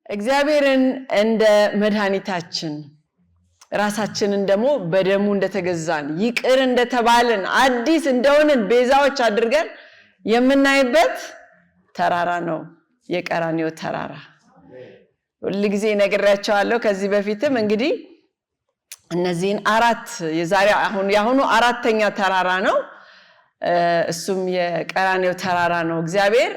እግዚአብሔርን እንደ መድኃኒታችን ራሳችንን ደግሞ በደሙ እንደተገዛን ይቅር እንደተባልን አዲስ እንደሆነን ቤዛዎች አድርገን የምናይበት ተራራ ነው የቀራንዮ ተራራ። ሁልጊዜ ነግሬያቸዋለሁ ከዚህ በፊትም እንግዲህ እነዚህን የአሁኑ አራተኛ ተራራ ነው። እሱም የቀራንዮ ተራራ ነው። እግዚአብሔር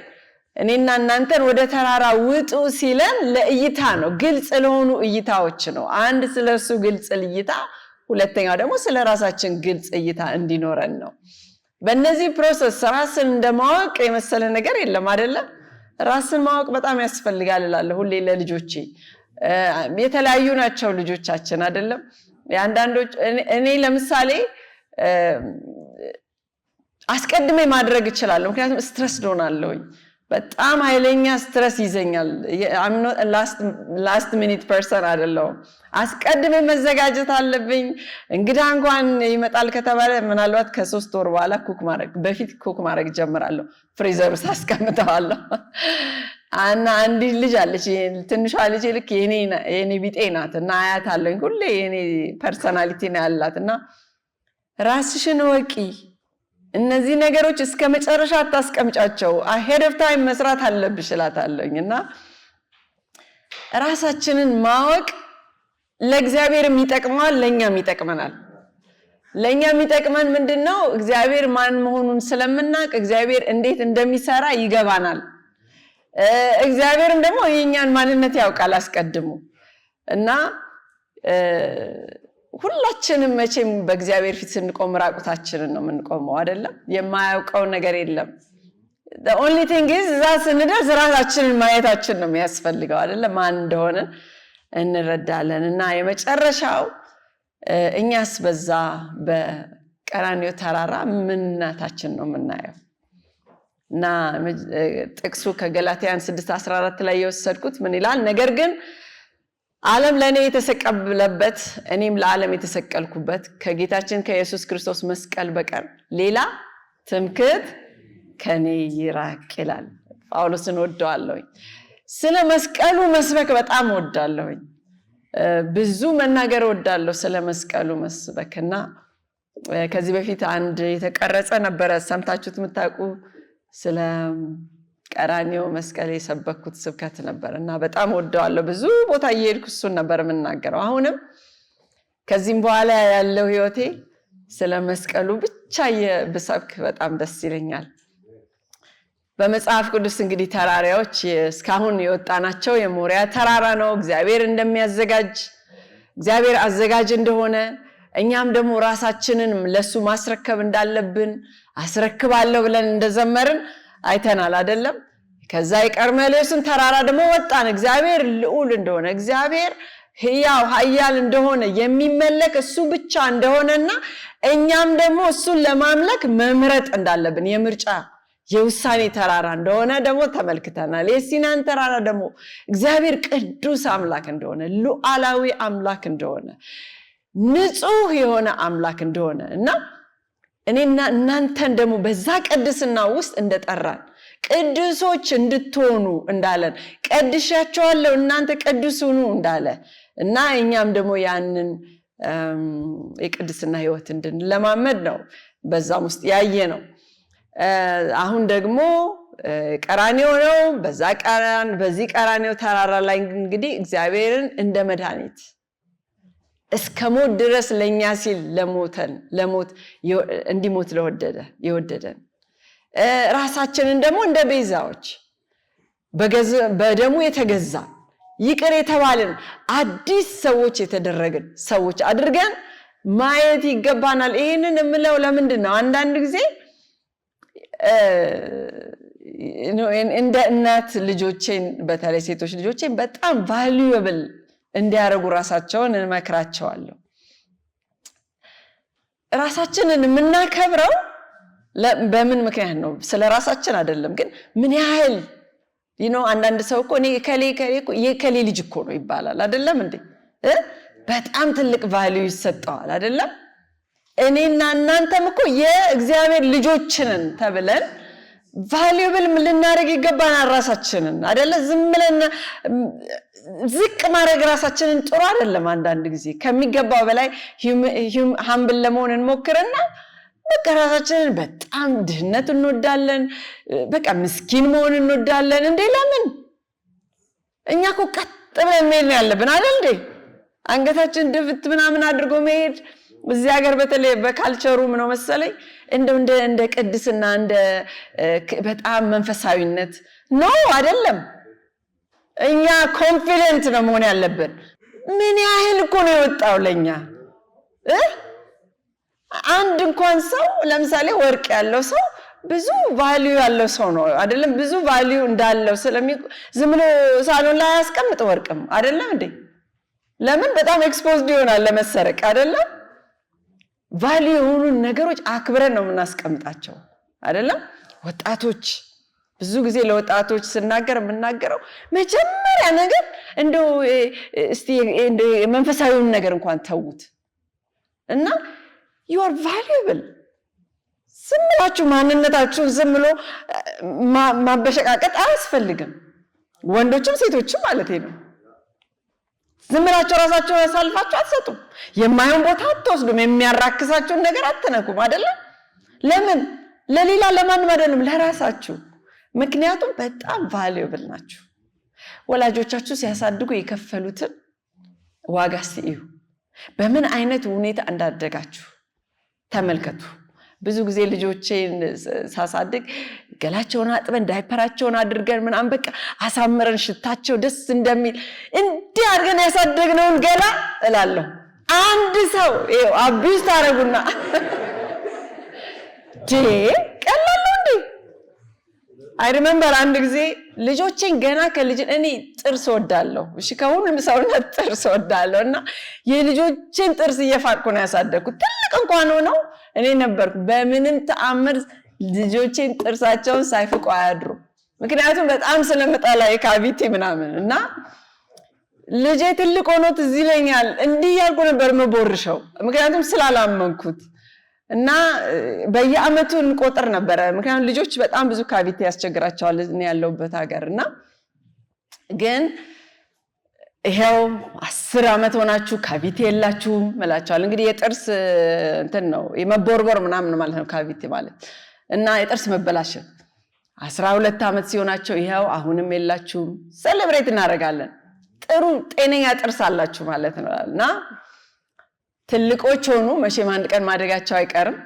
እኔና እናንተን ወደ ተራራ ውጡ ሲለን ለእይታ ነው፣ ግልጽ ለሆኑ እይታዎች ነው። አንድ ስለሱ ግልጽ እይታ፣ ሁለተኛው ደግሞ ስለራሳችን ግልጽ እይታ እንዲኖረን ነው። በእነዚህ ፕሮሰስ ራስን እንደማወቅ የመሰለ ነገር የለም አይደለ? ራስን ማወቅ በጣም ያስፈልጋል እላለሁ ሁሌ ለልጆቼ። የተለያዩ ናቸው ልጆቻችን አይደለም? ያንዳንዶች እኔ ለምሳሌ አስቀድሜ ማድረግ እችላለሁ፣ ምክንያቱም ስትረስ ዶናለሁኝ። በጣም ኃይለኛ ስትረስ ይዘኛል። I'm not a last minute person አይደለሁም። አስቀድሜ መዘጋጀት አለብኝ። እንግዳ እንኳን ይመጣል ከተባለ ምናልባት ከ3 ወር በኋላ በፊት ኩክ ማድረግ ጀምራለሁ። ፍሪዘር ውስጥ አስቀምጠዋለሁ። እና አንድ ልጅ አለች፣ ትንሿ ልጅ ልክ የኔ ቢጤ ናት እና አያት አለኝ። ሁሌ የኔ ፐርሰናሊቲ ነው ያላት እና ራስሽን ወቂ፣ እነዚህ ነገሮች እስከ መጨረሻ አታስቀምጫቸው፣ ahead of time መስራት አለብሽ እላታለሁኝ። እና ራሳችንን ማወቅ ለእግዚአብሔርም ይጠቅማል፣ ለኛም ይጠቅመናል። ለኛ የሚጠቅመን ምንድነው? እግዚአብሔር ማን መሆኑን ስለምናቅ እግዚአብሔር እንዴት እንደሚሰራ ይገባናል። እግዚአብሔርም ደግሞ የኛን ማንነት ያውቃል አስቀድሞ። እና ሁላችንም መቼም በእግዚአብሔር ፊት ስንቆም ራቁታችንን ነው የምንቆመው አይደለም? የማያውቀው ነገር የለም። the only thing is እዛ ስንደርስ ራሳችንን ማየታችን ነው የሚያስፈልገው አይደለም? ማን እንደሆነ እንረዳለን። እና የመጨረሻው እኛስ በዛ በቀራንዮ ተራራ ምንነታችን ነው የምናየው። እና ጥቅሱ ከገላትያን 6:14 ላይ የወሰድኩት ምን ይላል? ነገር ግን ዓለም ለኔ የተሰቀለበት እኔም ለዓለም የተሰቀልኩበት ከጌታችን ከኢየሱስ ክርስቶስ መስቀል በቀር ሌላ ትምክህት ከኔ ይራቅ ይላል። ጳውሎስን ወደዋለሁኝ። ስለ መስቀሉ መስበክ በጣም ወዳለሁኝ። ብዙ መናገር ወዳለሁ ስለ መስቀሉ መስበክና ከዚህ በፊት አንድ የተቀረጸ ነበረ ሰምታችሁት የምታውቁ ስለ ቀራንዮ መስቀል የሰበኩት ስብከት ነበር እና በጣም ወደዋለሁ። ብዙ ቦታ እየሄድኩ እሱን ነበር የምናገረው። አሁንም ከዚህም በኋላ ያለው ህይወቴ ስለ መስቀሉ ብቻ ብሰብክ በጣም ደስ ይለኛል። በመጽሐፍ ቅዱስ እንግዲህ ተራራዎች እስካሁን የወጣናቸው የሞሪያ ተራራ ነው። እግዚአብሔር እንደሚያዘጋጅ እግዚአብሔር አዘጋጅ እንደሆነ እኛም ደግሞ ራሳችንን ለሱ ማስረከብ እንዳለብን አስረክባለሁ ብለን እንደዘመርን አይተናል አይደለም? ከዛ የቀርሜሎስን ተራራ ደግሞ ወጣን። እግዚአብሔር ልዑል እንደሆነ እግዚአብሔር ሕያው ኃያል እንደሆነ የሚመለክ እሱ ብቻ እንደሆነና እኛም ደግሞ እሱን ለማምለክ መምረጥ እንዳለብን የምርጫ የውሳኔ ተራራ እንደሆነ ደግሞ ተመልክተናል። የሲናን ተራራ ደግሞ እግዚአብሔር ቅዱስ አምላክ እንደሆነ ሉዓላዊ አምላክ እንደሆነ ንጹህ የሆነ አምላክ እንደሆነ እና እኔና እናንተን ደግሞ በዛ ቅድስና ውስጥ እንደጠራን ቅዱሶች እንድትሆኑ እንዳለን ቀድሻቸዋለሁ እናንተ ቅዱስ ሁኑ እንዳለ እና እኛም ደግሞ ያንን የቅድስና ህይወት እንድንለማመድ ነው በዛም ውስጥ ያየ ነው። አሁን ደግሞ ቀራንዮ ነው። በዚህ ቀራንዮ ተራራ ላይ እንግዲህ እግዚአብሔርን እንደ መድኃኒት እስከ ሞት ድረስ ለኛ ሲል ለሞት እንዲሞት የወደደን ራሳችንን ደግሞ እንደ ቤዛዎች በደሙ የተገዛ ይቅር የተባልን አዲስ ሰዎች የተደረግን ሰዎች አድርገን ማየት ይገባናል። ይሄንን የምለው ለምንድን ነው? አንዳንድ ጊዜ እንደ እናት ልጆቼን በተለይ ሴቶች ልጆቼን በጣም ቫልዩብል እንዲያረጉ ራሳቸውን እንመክራቸዋለሁ። ራሳችንን የምናከብረው በምን ምክንያት ነው? ስለ ራሳችን አይደለም፣ ግን ምን ያህል አንዳንድ ሰው እኮ እኔ የከሌ ልጅ እኮ ነው ይባላል አይደለም እንዴ? በጣም ትልቅ ቫልዩ ይሰጠዋል አይደለም? እኔና እናንተም እኮ የእግዚአብሔር ልጆች ነን ተብለን ቫልዩብል ልናደርግ ይገባናል ራሳችንን አይደለ? ዝም ብለን ዝቅ ማድረግ ራሳችንን ጥሩ አይደለም። አንዳንድ ጊዜ ከሚገባው በላይ ሃምብል ለመሆን እንሞክርና በቃ ራሳችንን በጣም ድህነት እንወዳለን፣ በቃ ምስኪን መሆን እንወዳለን። እንዴ ለምን? እኛ እኮ ቀጥ ብለን መሄድ ነው ያለብን አይደል እንዴ? አንገታችን ድፍት ምናምን አድርጎ መሄድ እዚህ ሀገር በተለይ በካልቸሩ ነው መሰለኝ እንደ ቅድስና እንደ በጣም መንፈሳዊነት ነው አይደለም። እኛ ኮንፊደንት ነው መሆን ያለብን። ምን ያህል እኮ ነው የወጣው ለኛ አንድ እንኳን ሰው ለምሳሌ ወርቅ ያለው ሰው ብዙ ቫልዩ ያለው ሰው ነው አይደለም? ብዙ ቫልዩ እንዳለው ዝም ብሎ ሳሎን ላይ ያስቀምጥ ወርቅም አይደለም እንዴ? ለምን? በጣም ኤክስፖዝድ ይሆናል ለመሰረቅ አይደለም? ቫልዩ የሆኑ ነገሮች አክብረን ነው የምናስቀምጣቸው አይደለም? ወጣቶች ብዙ ጊዜ ለወጣቶች ስናገር የምናገረው መጀመሪያ ነገር እንደው እስቲ መንፈሳዊውን ነገር እንኳን ተውት እና you are valuable። ዝም ብላችሁ ማንነታችሁን ዝም ብሎ ማበሸቃቀጥ አያስፈልግም። ወንዶችም ሴቶችም ማለት ነው። ዝም ብላችሁ ራሳችሁን አሳልፋችሁ አትሰጡም። የማይሆን ቦታ አትወስዱም። የሚያራክሳችሁን ነገር አትነኩም አይደለም? ለምን? ለሌላ ለማንም አይደለም፣ ለራሳችሁ። ምክንያቱም በጣም ቫልዩብል ናችሁ። ወላጆቻችሁ ሲያሳድጉ የከፈሉትን ዋጋ ሲዩ በምን አይነት ሁኔታ እንዳደጋችሁ ተመልከቱ። ብዙ ጊዜ ልጆቼን ሳሳድግ ገላቸውን አጥበን ዳይፐራቸውን አድርገን ምናምን በቃ አሳምረን ሽታቸው ደስ እንደሚል እንዲህ አድርገን ያሳደግነውን ገላ እላለሁ። አንድ ሰው ይኸው አቢዩዝ ታረጉና ቀላል ነው እንዴ? አይ ሪሜምበር አንድ ጊዜ ልጆቼን ገና እኔ ጥርስ ወዳለሁ። እሺ ከሁሉም ሰውነት ጥርስ ወዳለሁ እና የልጆቼን ጥርስ እየፋቅኩ ነው ያሳደግኩት። ትልቅ እንኳን ሆነው እኔ ነበርኩ በምንም ተአምር ልጆቼን ጥርሳቸውን ሳይፍቁ አያድሩ። ምክንያቱም በጣም ስለምጠላ የካቪቲ ምናምን እና ልጄ ትልቅ ሆኖ ትዝ ይለኛል እንዲህ ያልኩ ነበር መቦርሸው ምክንያቱም ስላላመንኩት እና በየአመቱ እንቆጥር ነበር። ምክንያቱም ልጆች በጣም ብዙ ካቪቲ ያስቸግራቸዋል እኔ ያለሁበት ሀገር እና ግን ይሄው 10 አመት ሆናችሁ ካቪቲ የላችሁም እላቸዋለሁ። እንግዲህ የጥርስ እንትን ነው የመቦርቦር ምናምን ማለት ነው ካቪቲ ማለት እና የጥርስ መበላሸት 12 አመት ሲሆናቸው ይሄው አሁንም የላችሁም። ሴሌብሬት እናደርጋለን። ጥሩ ጤነኛ ጥርስ አላችሁ ማለት ነው እና ትልቆች ሆኑ መቼም አንድ ቀን ማደጋቸው አይቀርም።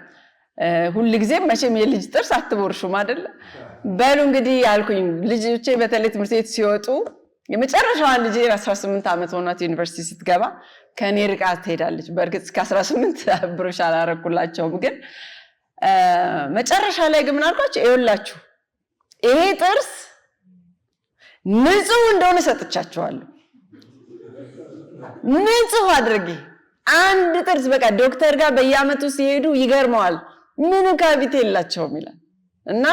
ሁሉ ጊዜ መቼም የልጅ ጥርስ አትቦርሹም አይደል? በሉ እንግዲህ ያልኩኝ ልጆቼ በተለይ ትምህርት ቤት ሲወጡ የመጨረሻዋ ልጅ 18 አመት ሆኗት ዩኒቨርሲቲ ስትገባ ከኔ ርቃ ትሄዳለች። በእርግጥ እስከ 18 ብሮሽ አላረኩላቸውም፣ ግን መጨረሻ ላይ ግን ምን አልኳቸው? ይኸውላችሁ ይሄ ጥርስ ንጹህ እንደሆነ ሰጥቻቸዋለሁ። ንጹህ አድርጌ አንድ ጥርስ በቃ ዶክተር ጋር በየአመቱ ሲሄዱ ይገርመዋል ምን ካቪቲ የላቸውም ይላል እና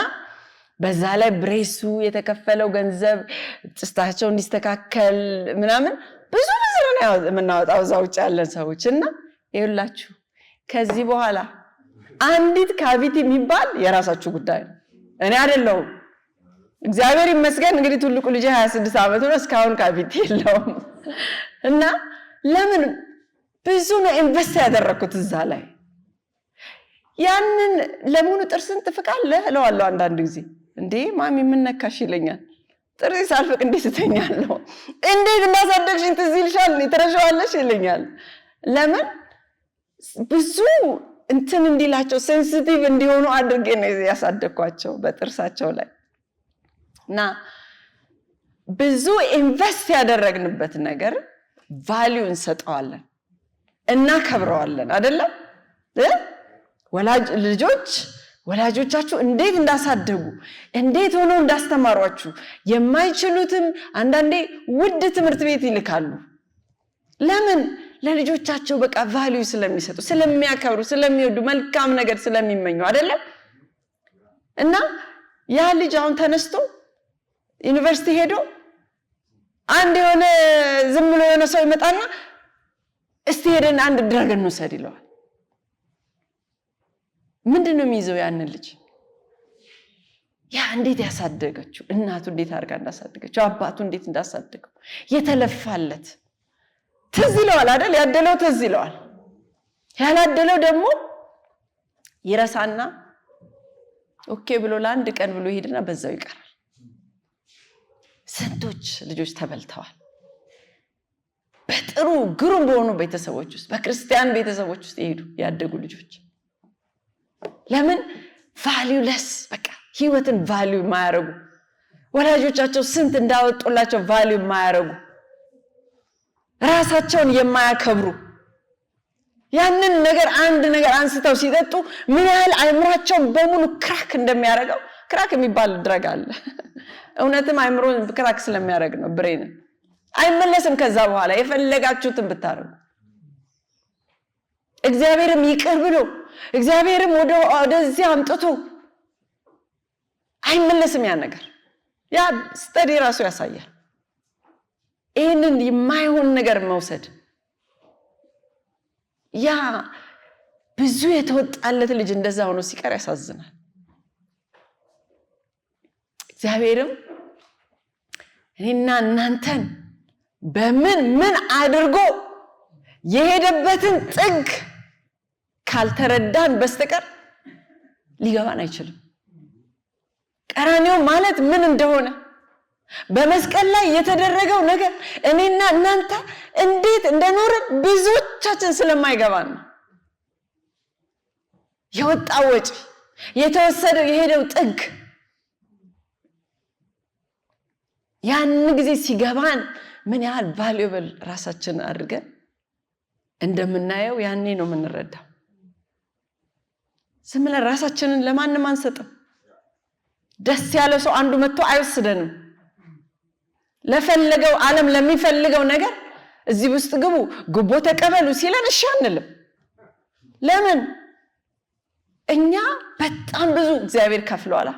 በዛ ላይ ብሬሱ የተከፈለው ገንዘብ ጥስታቸው እንዲስተካከል ምናምን ብዙ ነው የምናወጣው እዛ ውጭ ያለን ሰዎች እና ይኸውላችሁ ከዚህ በኋላ አንዲት ካቪቲ የሚባል የራሳችሁ ጉዳይ ነው፣ እኔ አይደለሁም። እግዚአብሔር ይመስገን እንግዲህ ትልቁ ልጅ 26 አመት ነው፣ እስካሁን ካቪቲ የለውም እና ለምን ብዙ ነው ኢንቨስት ያደረኩት እዛ ላይ። ያንን ለሙሉ ጥርስን ትፍቃለህ እለዋለሁ አንዳንድ ጊዜ። እንዴ ማሚ ምን ነካሽ ይለኛል። ጥርስ ሳልፍቅ እንዴት እተኛለሁ? እንዴት እንዳሳደግሽኝ ትዝ ይልሻል ትረሻዋለሽ ይለኛል። ለምን ብዙ እንትን እንዲላቸው ሴንሲቲቭ እንዲሆኑ አድርጌ ነው ያሳደግኳቸው በጥርሳቸው ላይ እና ብዙ ኢንቨስት ያደረግንበት ነገር ቫልዩ እንሰጠዋለን እና ከብረዋለን አይደለም? ወላጆቻችሁ እንዴት እንዳሳደጉ እንዴት ሆነው እንዳስተማሯችሁ የማይችሉትም አንዳንዴ ውድ ትምህርት ቤት ይልካሉ። ለምን? ለልጆቻቸው በቃ ቫልዩ ስለሚሰጡ፣ ስለሚያከብሩ፣ ስለሚወዱ፣ መልካም ነገር ስለሚመኙ አይደለም? እና ያ ልጅ አሁን ተነስቶ ዩኒቨርሲቲ ሄዶ አንድ የሆነ ዝም ብሎ የሆነ ሰው ይመጣና እስቲ ሄደን አንድ ድራገን እንውሰድ ይለዋል። ምንድነው የሚይዘው ያንን ልጅ? ያ እንዴት ያሳደገችው እናቱ እንዴት አድርጋ እንዳሳደገችው አባቱ እንዴት እንዳሳደገው የተለፋለት ትዝ ይለዋል አይደል? ያደለው ትዝ ይለዋል። ያላደለው ደግሞ ይረሳና ኦኬ ብሎ ለአንድ ቀን ብሎ ይሄድና በዛው ይቀራል። ስንቶች ልጆች ተበልተዋል በጥሩ ግሩም በሆኑ ቤተሰቦች ውስጥ በክርስቲያን ቤተሰቦች ውስጥ ይሄዱ ያደጉ ልጆች ለምን ቫልዩለስ በቃ ህይወትን ቫልዩ ማያረጉ ወላጆቻቸው ስንት እንዳወጡላቸው ቫልዩ ማያረጉ ራሳቸውን የማያከብሩ ያንን ነገር አንድ ነገር አንስተው ሲጠጡ ምን ያህል አይምራቸውን በሙሉ ክራክ እንደሚያረጋው ክራክ የሚባል ድረግ አለ እውነትም አይምሮን ክራክ ስለሚያረግ ነው ብሬን አይመለስም ከዛ በኋላ የፈለጋችሁትን ብታረጉ እግዚአብሔርም ይቅር ብሎ እግዚአብሔርም ወደዚህ አምጥቶ አይመለስም ያ ነገር ያ ስተዲ ራሱ ያሳያል ይሄንን የማይሆን ነገር መውሰድ ያ ብዙ የተወጣለት ልጅ እንደዛ ሆኖ ሲቀር ያሳዝናል እግዚአብሔርም እኔና እናንተን በምን አድርጎ የሄደበትን ጥግ ካልተረዳን በስተቀር ሊገባን አይችልም ቀራንዮ ማለት ምን እንደሆነ በመስቀል ላይ የተደረገው ነገር እኔና እናንተ እንዴት እንደኖርን ብዙዎቻችን ስለማይገባን ነው የወጣው ወጪ የተወሰደው የሄደው ጥግ ያን ጊዜ ሲገባን ምን ያህል ቫልዩብል ራሳችን አድርገን እንደምናየው ያኔ ነው የምንረዳው ዝም ብለን ራሳችንን ለማንም አንሰጥም ደስ ያለው ሰው አንዱ መጥቶ አይወስደንም ለፈለገው ዓለም ለሚፈልገው ነገር እዚህ ውስጥ ግቡ ጉቦ ተቀበሉ ሲለን እሺ አንልም ለምን እኛ በጣም ብዙ እግዚአብሔር ከፍሏላ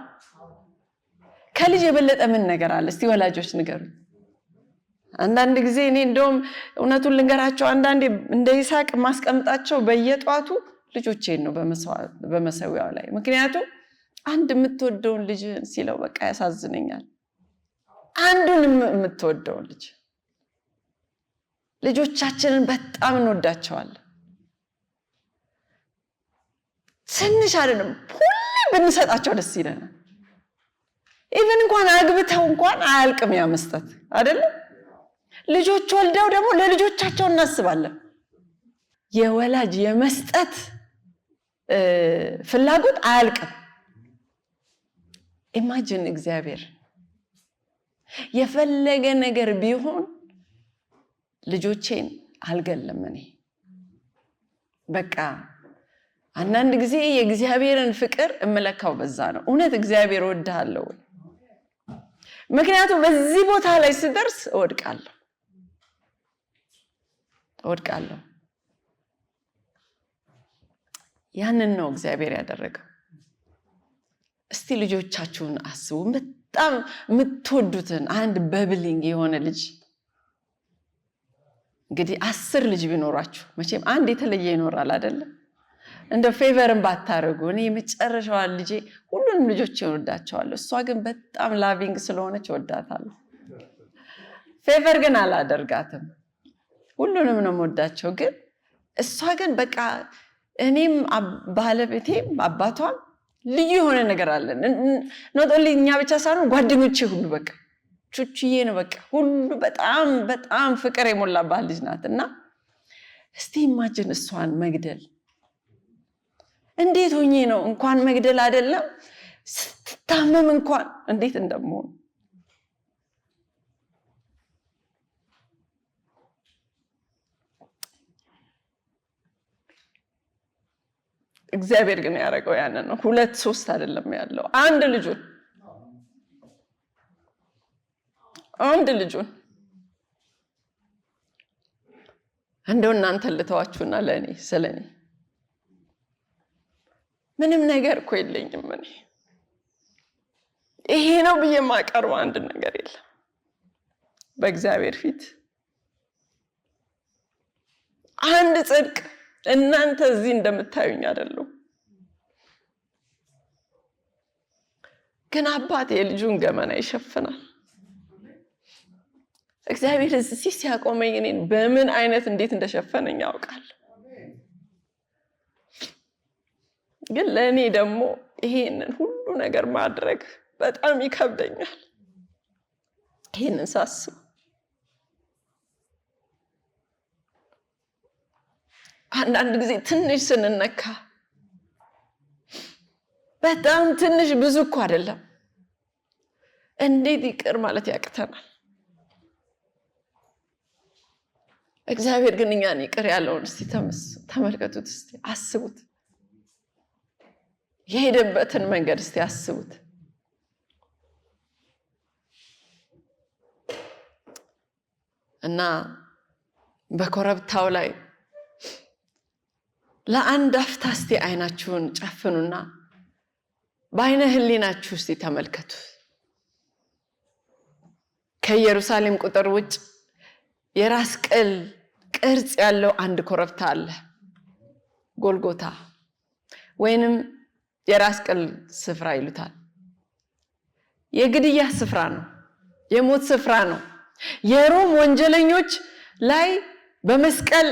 ከልጅ የበለጠ ምን ነገር አለ እስቲ ወላጆች ንገሩ አንዳንድ ጊዜ እኔ እንደውም እውነቱን ልንገራቸው አንዳንዴ እንደ ይስሐቅ ማስቀምጣቸው በየጧቱ ልጆቼን ነው በመሰዊያው ላይ ምክንያቱም አንድ የምትወደውን ልጅ ሲለው በቃ ያሳዝነኛል አንዱን የምትወደው ልጆቻችንን በጣም እንወዳቸዋለን ትንሽ አይደለም ሁሌ ብንሰጣቸው ደስ ይለናል ኢቭን እንኳን አግብተው እንኳን አያልቅም ያ መስጠት አይደል ልጆች ወልደው ደግሞ ለልጆቻቸው እናስባለን የወላጅ የመስጠት ፍላጎት አያልቅም ኢማጂን እግዚአብሔር የፈለገ ነገር ቢሆን ልጆቼን አልገለም እኔ በቃ አንዳንድ ጊዜ የእግዚአብሔርን ፍቅር እመለካው በዛ ነው እውነት እግዚአብሔር ወድሃለው ምክንያቱም በዚህ ቦታ ላይ ሲደርስ እወድቃለሁ ያንን ነው እግዚአብሔር ያደረገው እስቲ ልጆቻችሁን አስቡ በጣም የምትወዱትን አንድ በብሊንግ የሆነ ልጅ እንግዲህ 10 ልጅ ቢኖራችሁ መቼም አንድ የተለየ ይኖራል አይደል እንደ ፌቨርን ባታረጉ እኔ የመጨረሻው ልጄ ሁሉንም ልጆች ይወዳቸዋለሁ እሷ ግን በጣም ላቪንግ ስለሆነች ወዳታለሁ ፌቨር ግን አላደርጋትም ሁሉንም ነው ወዳቸው ግን እሷ ግን በቃ እኔም ባለቤቴም አባቷም ልዩ የሆነ ነገር አለን ኖቶልኛ ብቻ ሳይሆን ጓደኞቼ ሁሉ በቃ ቹቹዬ ነው በቃ ሁሉ በጣም ፍቅር የሞላባት ልጅ ናትና እስቲ ኢማጂን እሷን መግደል እንዴት ሆኜ ነው እንኳን መግደል አይደለም ስትታመም እንኳን እንዴት እንደምሆን እግዚአብሔር ግን ያረጋው ያንን ነው 2-3 አይደለም ያለው አንድ ልጁን እንደው እናንተ ልተዋችሁና ለኔ ስለኔ ምንም ነገር እኮ የለኝም እኔ ይሄ ነው ብዬ ማቀርብ አንድ ነገር የለም በእግዚአብሔር ፊት አንድ ጽድቅ እናንተ እዚህ እንደምታዩኝ አይደለም ግን አባት የልጁን ገመና ይሸፍናል። እግዚአብሔር እዚህ ሲያቆመኝ እኔን በምን አይነት እንዴት እንደሸፈነኝ ያውቃል። ግን ለእኔ ደግሞ ይሄንን ሁሉ ነገር ማድረግ በጣም ይከብደኛል። ይሄንን ሳስብ አንዳንድ ጊዜ ትንሽ ስንነካ በጣም ትንሽ ብዙ እኮ አይደለም እንዴት ይቅር ማለት ያቅተናል። እግዚአብሔር ግን እኛን ይቅር ያለውን እስቲ ተመልከቱት፣ እስቲ አስቡት፣ የሄደበትን መንገድ እስቲ አስቡት። እና በኮረብታው ላይ ለአንድ አፍታ እስቲ አይናችሁን ጨፍኑና በአይነ ህሊናችሁ እስቲ ተመልከቱ። ከኢየሩሳሌም ቁጥር ውጭ የራስ ቅል ቅርጽ ያለው አንድ ኮረብታ አለ። ጎልጎታ ወይንም የራስ ቅል ስፍራ ይሉታል። የግድያ ስፍራ ነው፣ የሞት ስፍራ ነው። የሮም ወንጀለኞች ላይ በመስቀል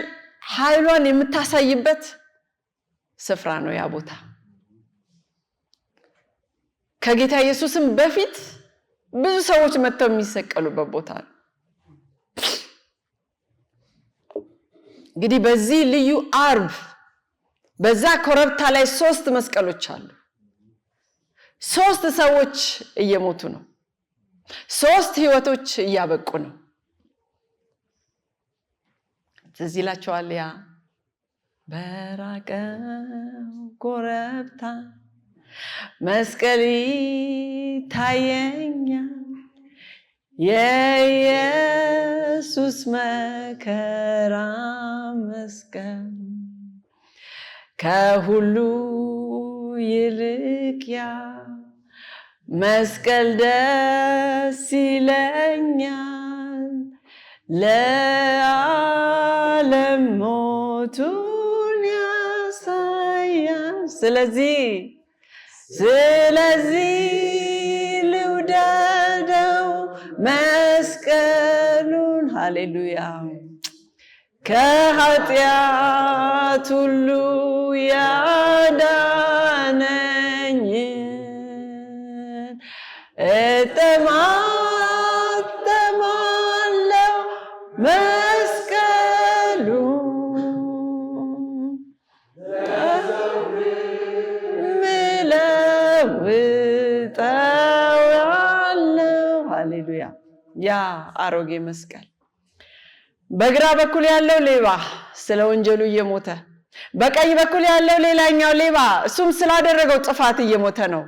ኃይሏን የምታሳይበት ስፍራ ነው ያ ቦታ። ከጌታ ኢየሱስም በፊት ብዙ ሰዎች መጥተው የሚሰቀሉበት ቦታ ነው። እንግዲህ በዚህ ልዩ አርብ በዛ ኮረብታ ላይ 3 መስቀሎች አሉ። 3 ሰዎች እየሞቱ ነው። 3 ህይወቶች እያበቁ ነው። ትዝ ይላችኋል ያ በራቀው ኮረብታ መስቀል ይታየኛል፣ የኢየሱስ መከራ መስቀል ከሁሉ ይልቅ ያ መስቀል ደስ ይለኛል፣ ለዓለም ሞቱን ያሳያል። ስለዚህ ልውደደው መስቀሉን። ሃሌሉያ። ከኃጢአት ሁሉ ያዳነኝን እጠማጠማለሁ መስቀሉን ምለውጠዋለሁ። ሃሌሉያ። ያ አሮጌ መስቀል በግራ በኩል ያለው ሌባ ስለ ወንጀሉ እየሞተ፣ በቀኝ በኩል ያለው ሌላኛው ሌባ እሱም ስላደረገው ጥፋት እየሞተ ነው።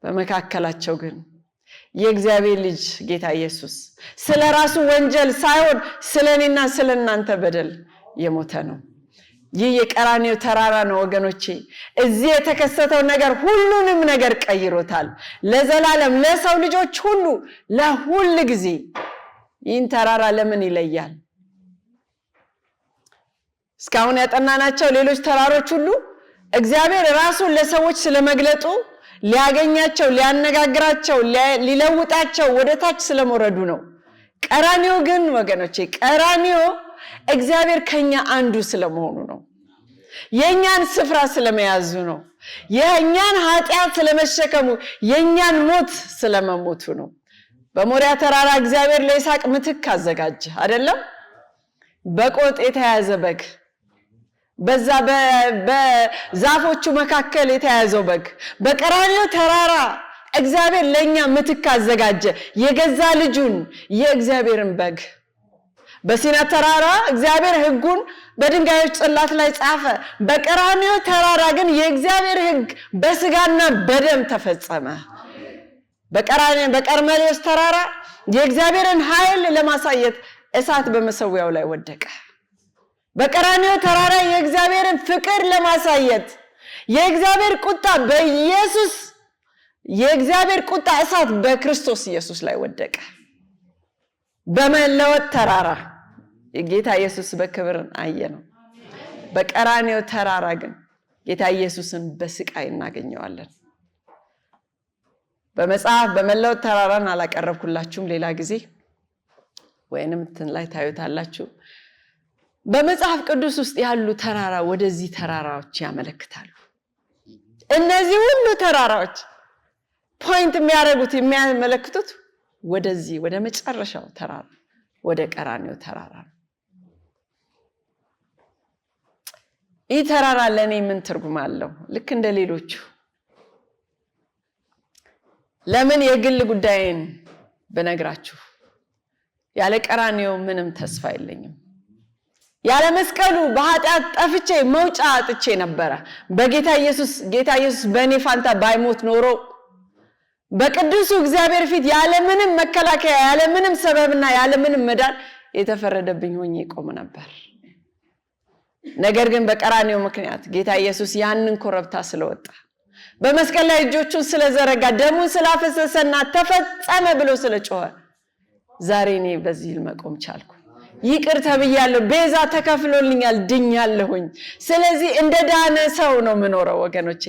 በመካከላቸው ግን የእግዚአብሔር ልጅ ጌታ ኢየሱስ ስለራሱ ወንጀል ሳይሆን ስለኔና ስለናንተ በደል የሞተ ነው። ይህ የቀራንዮ ተራራ ነው ወገኖቼ። እዚህ የተከሰተው ነገር ሁሉንም ነገር ቀይሮታል ለዘላለም፣ ለሰው ልጆች ሁሉ ለሁል ጊዜ። ይህን ተራራ ለምን ይለያል? እስካሁን ያጠናናቸው ሌሎች ተራሮች ሁሉ እግዚአብሔር ራሱን ለሰዎች ስለመግለጡ ሊያገኛቸው፣ ሊያነጋግራቸው፣ ሊለውጣቸው ወደታች ስለመረዱ ነው። ቀራንዮ ግን ወገኖቼ፣ ቀራንዮ እግዚአብሔር ከኛ አንዱ ስለመሆኑ ነው። የኛን ስፍራ ስለመያዙ ነው። የኛን ኃጢአት ስለመሸከሙ፣ የኛን ሞት ስለመሞቱ ነው። በሞሪያ ተራራ እግዚአብሔር ለይስሐቅ ምትክ አዘጋጀ አይደለም? በቆጥ የተያዘ በግ፣ በዛ በዛፎቹ መካከል የተያዘው በግ። በቀራንዮ ተራራ እግዚአብሔር ለኛ ምትክ አዘጋጀ፣ የገዛ ልጁን የእግዚአብሔርን በግ። በሲና ተራራ እግዚአብሔር ሕጉን በድንጋዮች ጽላት ላይ ጻፈ። በቀራንዮ ተራራ ግን የእግዚአብሔር ሕግ በስጋና በደም ተፈጸመ። በቀርሜሎስ ተራራ የእግዚአብሔርን ኃይል ለማሳየት እሳት በመሰዊያው ላይ ወደቀ። በቀራንዮ ተራራ የእግዚአብሔርን ፍቅር ለማሳየት የእግዚአብሔር ቁጣ በኢየሱስ የእግዚአብሔር ቁጣ እሳት በክርስቶስ ኢየሱስ ላይ ወደቀ። በመለወጥ ተራራ ጌታ ኢየሱስ በክብር አየነው። በቀራንዮ ተራራ ግን ጌታ ኢየሱስን በስቃይ እናገኘዋለን። በመጽሐፍ በመለወጥ ተራራን አላቀረብኩላችሁም፣ ሌላ ጊዜ ወይንም እንትን ላይ ታዩታላችሁ። በመጽሐፍ ቅዱስ ውስጥ ያሉ ተራራ ወደዚህ ተራራዎች ያመለክታሉ። እነዚህ ሁሉ ተራራዎች ፖይንት የሚያመለክቱት ወደዚህ ወደ መጨረሻው ተራራ ወደ ቀራንዮ ተራራ ነው። ይህ ተራራ ለኔ ምን ትርጉም አለው? ልክ እንደ ሌሎቹ ለምን የግል ጉዳይን በነግራችሁ ያለ ቀራንዮ ምንም ተስፋ የለኝም። ያለ መስቀሉ በኃጢአት ጠፍቼ መውጫ አጥቼ ነበረ። ጌታ ኢየሱስ በእኔ ፋንታ ባይሞት ኖሮ በቅዱሱ እግዚአብሔር ፊት ያለ ምንም መከላከያ ያለ ምንም ሰበብና ያለ ምንም መዳን የተፈረደብኝ ሆኜ ቆም ነበር። ነገር ግን በቀራንዮ ምክንያት ጌታ ኢየሱስ ያንን ኮረብታ ስለወጣ በመስቀል ላይ እጆቹን ስለዘረጋ ደሙን ስላፈሰሰና ተፈጸመ ብሎ ስለጮኸ ዛሬ እኔ በዚህ መቆም ቻልኩ። ይቅር ተብያለሁ፣ ቤዛ ተከፍሎልኛል፣ ድኛለሁኝ። ስለዚህ እንደ ዳነ ሰው ነው የምኖረው ወገኖቼ።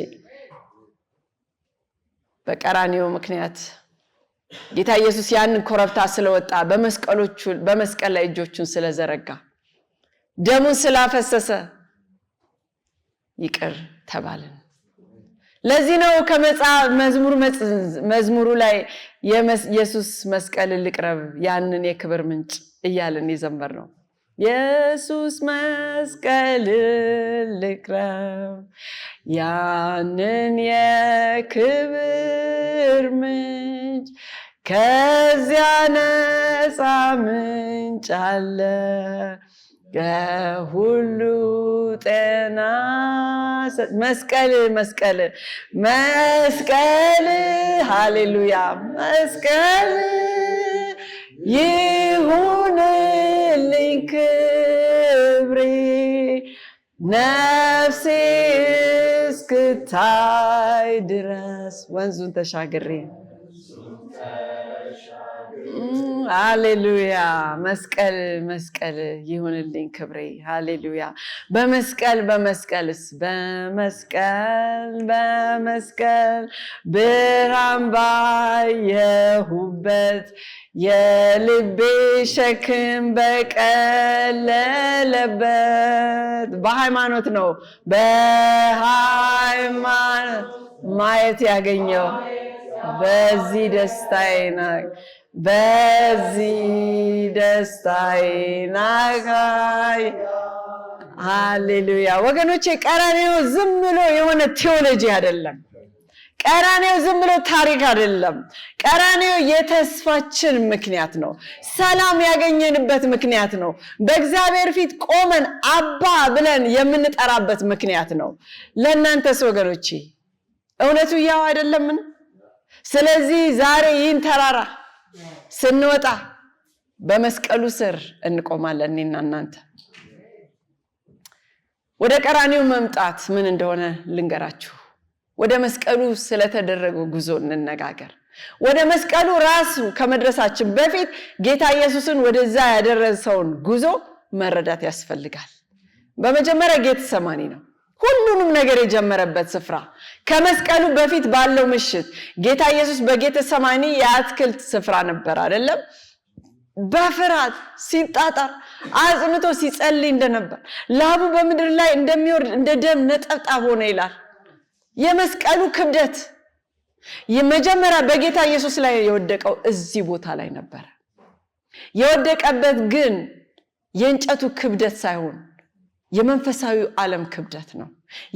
በቀራንዮ ምክንያት ጌታ ኢየሱስ ያንን ኮረብታ ስለወጣ በመስቀል ላይ እጆቹን ስለዘረጋ ደሙን ስላፈሰሰ ይቅር ተባልን። ለዚህ ነው መዝሙሩ ላይ ኢየሱስ መስቀል ልቅረብ ያንን የክብር ምንጭ እያልን የዘመርነው። ኢየሱስ መስቀል ልቅረብ ያንን የክብር ምንጭ ከዚያ ነፃ ምንጭ አለ ሁሉ ጤና መስቀል ሃሌሉያ መስቀል ይሁንልኝ ክብሬ ነፍሴ እስክታይ ድረስ ወንዙን ተሻግሬ ሃሌሉያ መስቀል ይሁንልኝ ክብሬ ሃሌሉያ በመስቀል ብርሃን ባየሁበት የልቤ ሸክም በቀለለበት በሃይማኖት ነው በሃይማኖት ማየት ያገኘው በዚህ ደስታዬ ናጋይ ሃሌሉያ ወገኖቼ። ቀራንዮ ዝም ብሎ የሆነ ቴዎሎጂ አይደለም። ቀራንዮ ዝም ብሎ ታሪክ አይደለም። ቀራንዮ የተስፋችን ምክንያት ነው። ሰላም ያገኘንበት ምክንያት ነው። በእግዚአብሔር ፊት ቆመን አባ ብለን የምንጠራበት ምክንያት ነው። ለእናንተስ ወገኖቼ እውነቱ ያው አይደለምን? ስለዚህ ዛሬ ይህን ተራራ ስንወጣ በመስቀሉ ስር እንቆማለን። እኔና እናንተ ወደ ቀራንዮ መምጣት ምን እንደሆነ ልንገራችሁ። ወደ መስቀሉ ስለተደረገው ጉዞ እንነጋገር። ወደ መስቀሉ ራሱ ከመድረሳችን በፊት ጌታ ኢየሱስን ወደዛ ያደረሰውን ጉዞ መረዳት ያስፈልጋል። በመጀመሪያ ጌቴሰማኒ ነው ሁሉንም ነገር የጀመረበት ስፍራ። ከመስቀሉ በፊት ባለው ምሽት ጌታ ኢየሱስ በጌቴሰማኒ የአትክልት ስፍራ ነበር አይደለም? በፍርሃት ሲጣጣር አጽንቶ ሲጸልይ እንደነበር ላቡ በምድር ላይ እንደሚወርድ እንደ ደም ነጠብጣብ ሆነ ይላል። የመስቀሉ ክብደት የመጀመሪያ በጌታ ኢየሱስ ላይ የወደቀው እዚህ ቦታ ላይ ነበር። የወደቀበት ግን የእንጨቱ ክብደት ሳይሆን የመንፈሳዊ ዓለም ክብደት ነው።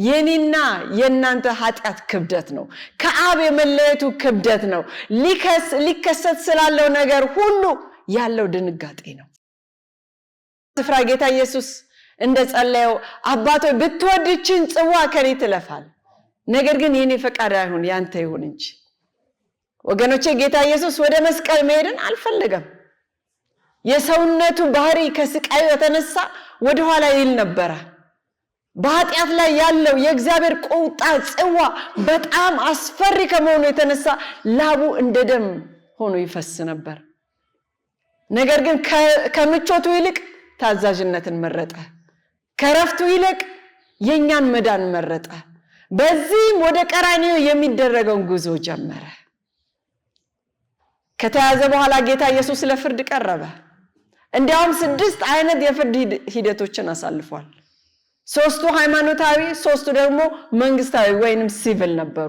የኔና የናንተ ኃጢአት ክብደት ነው። ከአብ የመለየቱ ክብደት ነው። ሊከሰት ስላለው ነገር ሁሉ ያለው ድንጋጤ ነው። ስፍራ ጌታ ኢየሱስ እንደጸለየው አባቶይ ብትወድችን ጽዋ ከኔ ትለፋል፣ ነገር ግን የኔ ፈቃድ አይሁን ያንተ ይሁን እንጂ። ወገኖቼ ጌታ ኢየሱስ ወደ መስቀል መሄድን አልፈለገም። የሰውነቱ ባህሪ ከስቃዩ የተነሳ ወደ ኋላ ይል ነበር። በኃጢአት ላይ ያለው የእግዚአብሔር ቁጣ ጽዋ በጣም አስፈሪ ከመሆኑ የተነሳ ላቡ እንደ ደም ሆኖ ይፈስ ነበር። ነገር ግን ከምቾቱ ይልቅ ታዛዥነትን መረጠ። ከረፍቱ ይልቅ የኛን መዳን መረጠ። በዚህም ወደ ቀራንዮ የሚደረገውን ጉዞ ጀመረ። ከተያዘ በኋላ ጌታ ኢየሱስ ለፍርድ ቀረበ። እንዲያውም 6 አይነት የፍርድ ሂደቶችን አሳልፏል። 3ቱ ሃይማኖታዊ፣ 3ቱ ደግሞ መንግስታዊ ወይንም ሲቪል ነበሩ።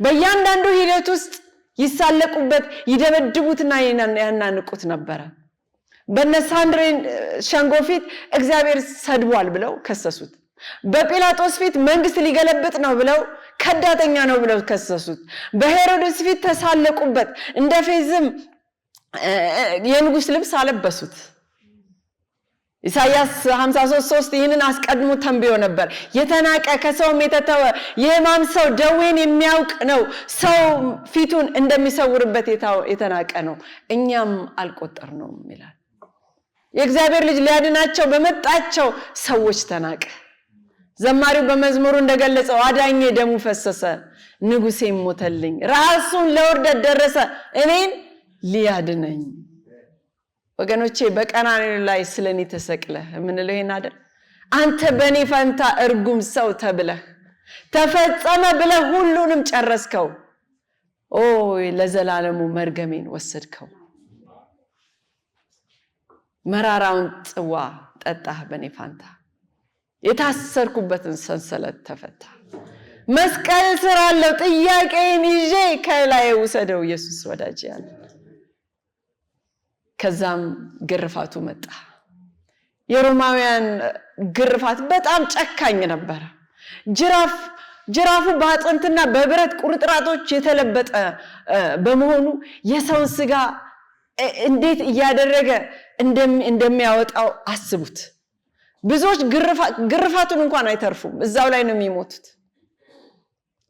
በእያንዳንዱ ሂደት ውስጥ ይሳለቁበት፣ ይደበድቡትና ያናንቁት ነበር። በነሳንድሬን ሸንጎ ፊት እግዚአብሔር ሰድቧል ብለው ከሰሱት። በጲላጦስ ፊት መንግስት ሊገለብጥ ነው ብለው ከዳተኛ ነው ብለው ከሰሱት። በሄሮድስ ፊት ተሳለቁበት፣ እንደ ፌዝም የንጉስ ልብስ አለበሱት። ኢሳይያስ 53:3 ይህንን አስቀድሞ ተንብዮ ነበር። የተናቀ ከሰውም የተተወ የሕማም ሰው ደዌን የሚያውቅ ነው። ሰው ፊቱን እንደሚሰውርበት የተናቀ ነው፣ እኛም አልቆጠርነውም ይላል። የእግዚአብሔር ልጅ ሊያድናቸው በመጣቸው ሰዎች ተናቀ። ዘማሪው በመዝሙሩ እንደገለጸው አዳኜ ደሙ ፈሰሰ፣ ንጉሴም ሞተልኝ፣ ራሱን ለውርደት ደረሰ እኔን ሊያድነኝ። ወገኖቼ በቀራንዮ ላይ ስለኔ ተሰቅለህ የምንለው ይሄን አይደል? አንተ በኔ ፈንታ እርጉም ሰው ተብለህ ተፈጸመ ብለህ ሁሉንም ጨረስከው። ኦ ለዘላለሙ መርገሜን ወሰድከው። መራራውን ጽዋ ጠጣህ በኔ ፈንታ። የታሰርኩበትን ሰንሰለት ተፈታ። መስቀል ስር አለው ጥያቄን ይዤ ከላይ ውሰደው ኢየሱስ ወዳጅ ያለ። ከዛም ግርፋቱ መጣ። የሮማውያን ግርፋት በጣም ጨካኝ ነበር። ጅራፉ በአጥንትና በብረት ቁርጥራጦች የተለበጠ በመሆኑ የሰውን ስጋ እንዴት እያደረገ እንደሚያወጣው አስቡት። ብዙዎች ግርፋቱን እንኳን አይተርፉም፣ እዛው ላይ ነው የሚሞቱት።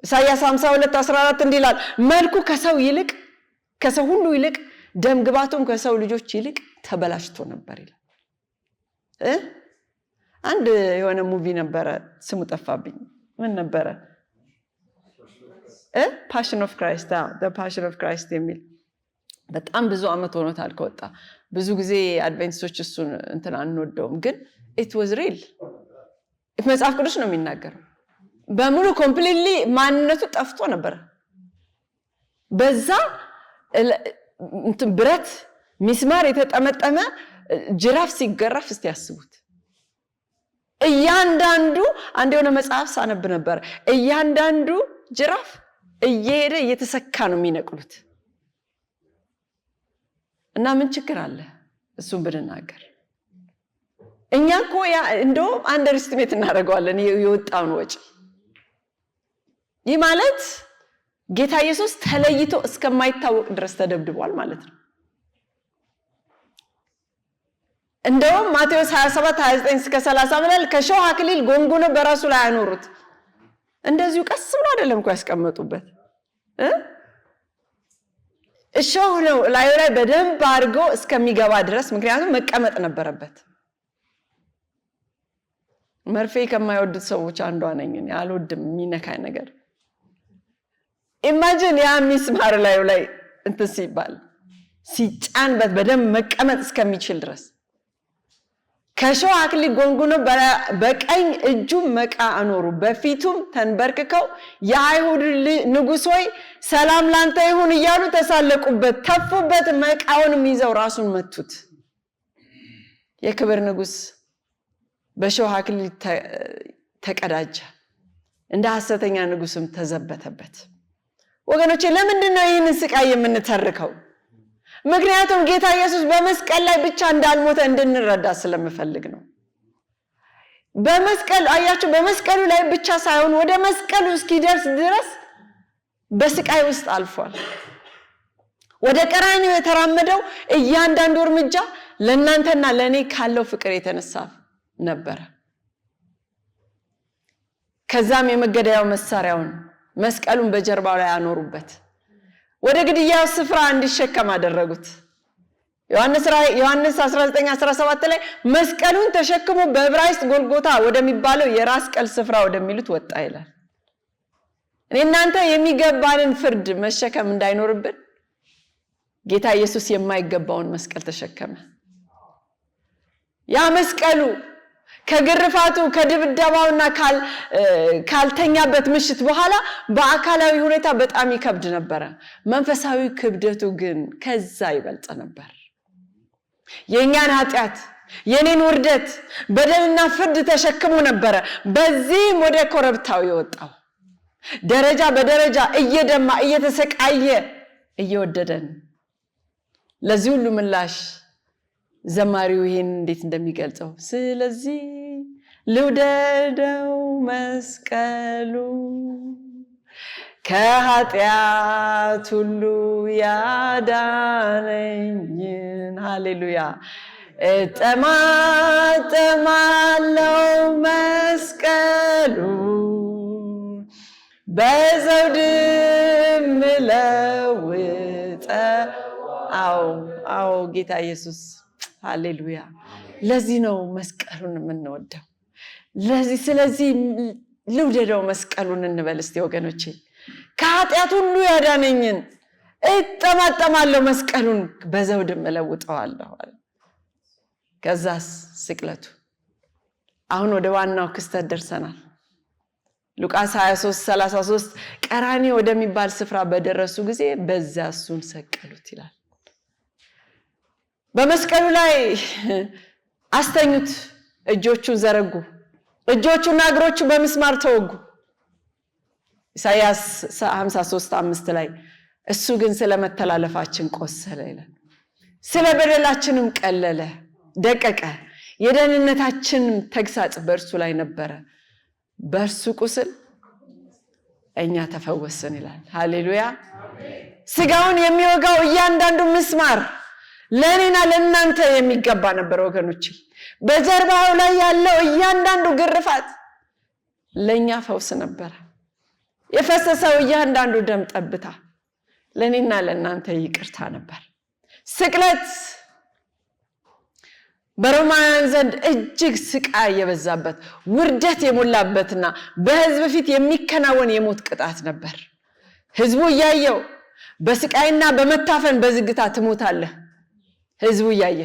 ኢሳይያስ 52:14 እንዲህ ይላል፣ መልኩ ከሰው ሁሉ ይልቅ ደም ግባቱም ከሰው ልጆች ይልቅ ተበላሽቶ ነበር ይላል። አንድ የሆነ ሙቪ ነበረ፣ ስሙ ጠፋብኝ። ምን ነበረ? ፓሽን ኦፍ ክራይስት። ፓሽን ኦፍ ክራይስት የሚል በጣም ብዙ አመት ሆኖታል ከወጣ። ብዙ ጊዜ አድቬንቲስቶች እሱን እንትን አንወደውም፣ ግን it was real። መጽሐፍ ቅዱስ ነው የሚናገረው። በሙሉ ኮምፕሊትሊ ማንነቱ ጠፍቶ ነበር። በዛ ብረት ሚስማር የተጠመጠመ ጅራፍ ሲገረፍ እስቲ ያስቡት። እያንዳንዱ አንድ የሆነ መጽሐፍ ሳነብ ነበር። እያንዳንዱ ጅራፍ እየሄደ እየተሰካ ነው የሚነቅሉት። እና ምን ችግር አለ እሱን ብንናገር? እኛ እኮ እንደውም አንደርስቲሜት እናደርገዋለን የወጣውን ወጪ። ይህ ማለት ጌታ ኢየሱስ ተለይቶ እስከማይታወቅ ድረስ ተደብድቧል ማለት ነው። እንደውም ማቴዎስ 27:29-30 ምናል ከሾህ አክሊል ጎንጉኖ በራሱ ላይ አኖሩት። እንደዚሁ ቀስ ብሎ አይደለም እኮ ያስቀመጡበት። እሾህ ነው ላዩ ላይ በደንብ አድርጎ እስከሚገባ ድረስ፣ ምክንያቱም መቀመጥ ነበረበት። መርፌ ከማይወዱት ሰዎች አንዷ ነኝ እኔ። አልወድም የሚነካኝ ነገር። ኢማጂን ያ ሚስማር ላዩ ላይ እንትን ሲባል ሲጫንበት በደንብ መቀመጥ እስከሚችል ድረስ ከሾህ አክሊል ጎንጉኖ በቀኝ እጁ መቃ አኖሩ። በፊቱም ተንበርክከው የአይሁድ ንጉሥ ሆይ ሰላም ላንተ ይሁን እያሉ ተሳለቁበት፣ ተፉበት፣ መቃውንም ይዘው ራሱን መቱት። የክብር ንጉሥ በሾህ አክሊል ተቀዳጀ፣ እንደ ሐሰተኛ ንጉሥም ተዘበተበት። ወገኖቼ ለምንድን ነው ይህንን ስቃይ የምንተርከው? ምክንያቱም ጌታ ኢየሱስ በመስቀል ላይ ብቻ እንዳልሞተ እንድንረዳ ስለምፈልግ ነው። በመስቀል አያችሁ፣ በመስቀሉ ላይ ብቻ ሳይሆን ወደ መስቀሉ እስኪደርስ ድረስ በስቃይ ውስጥ አልፏል። ወደ ቀራንዮ የተራመደው እያንዳንዱ እርምጃ ለእናንተና ለእኔ ካለው ፍቅር የተነሳ ነበረ። ከዛም የመገደያው መሳሪያውን መስቀሉን በጀርባው ላይ አኖሩበት። ወደ ግድያው ስፍራ እንዲሸከም አደረጉት። ዮሐንስ 19:17 ላይ መስቀሉን ተሸክሞ በዕብራይስጥ ጎልጎታ ወደሚባለው የራስ ቅል ስፍራ ወደሚሉት ወጣ ይላል። እናንተ የሚገባንን ፍርድ መሸከም እንዳይኖርብን ጌታ ኢየሱስ የማይገባውን መስቀል ተሸከመ። ያ መስቀሉ ከግርፋቱ ከድብደባውና ካልተኛበት ምሽት በኋላ በአካላዊ ሁኔታ በጣም ይከብድ ነበር። መንፈሳዊ ክብደቱ ግን ከዛ ይበልጥ ነበር። የኛን ኃጢአት የኔን ውርደት በደልና ፍርድ ተሸክሞ ነበር በዚህም ወደ ኮረብታው የወጣው። ደረጃ በደረጃ እየደማ እየተሰቃየ እየወደደን። ለዚህ ሁሉ ምላሽ ዘማሪው ይሄን እንዴት እንደሚገልጸው ስለዚህ ልውደደው መስቀሉ ከኃጢአት ሁሉ ያዳነኝን ሃሌሉያ እጠማጠማለው መስቀሉ በዘውድም ለውጠው አዎ ጌታ ኢየሱስ ሃሌሉያ ለዚህ ነው መስቀሉን የምንወደው ስለዚህ ልውደደው መስቀሉን እንበል እስቲ ወገኖቼ ከኃጢአት ሁሉ ያዳነኝን እጠማጠማለው መስቀሉን በዘውድም እለውጠዋለሁ ከዛስ ስቅለቱ አሁን ወደ ዋናው ክስተት ደርሰናል ሉቃስ 23:33 ቀራኒ ወደሚባል ስፍራ በደረሱ ጊዜ በዛ እሱን ሰቀሉት ይላል በመስቀሉ ላይ አስተኙት እጆቹን ዘረጉ እጆቹና እግሮቹ በመስማር ተወጉ ኢሳይያስ 53:5 ላይ እሱ ግን ስለመተላለፋችን ቆሰለ ይላል ስለ በደላችንም ቀለለ ደቀቀ የደህንነታችን ተግሳጽ በእርሱ ላይ ነበረ በእርሱ ቁስል እኛ ተፈወስን ይላል ሃሌሉያ ስጋውን የሚወጋው እያንዳንዱ ምስማር ለኔና ለእናንተ የሚገባ ነበር ወገኖቼ በጀርባው ላይ ያለው እያንዳንዱ ግርፋት ለኛ ፈውስ ነበር የፈሰሰው እያንዳንዱ ደም ጠብታ ለኔና ለእናንተ ይቅርታ ነበር ስቅለት በሮማውያን ዘንድ እጅግ ስቃይ የበዛበት ውርደት የሞላበትና በህዝብ ፊት የሚከናወን የሞት ቅጣት ነበር ህዝቡ ያየው በስቃይና በመታፈን በዝግታ ትሞታለህ ህዝቡ ያየ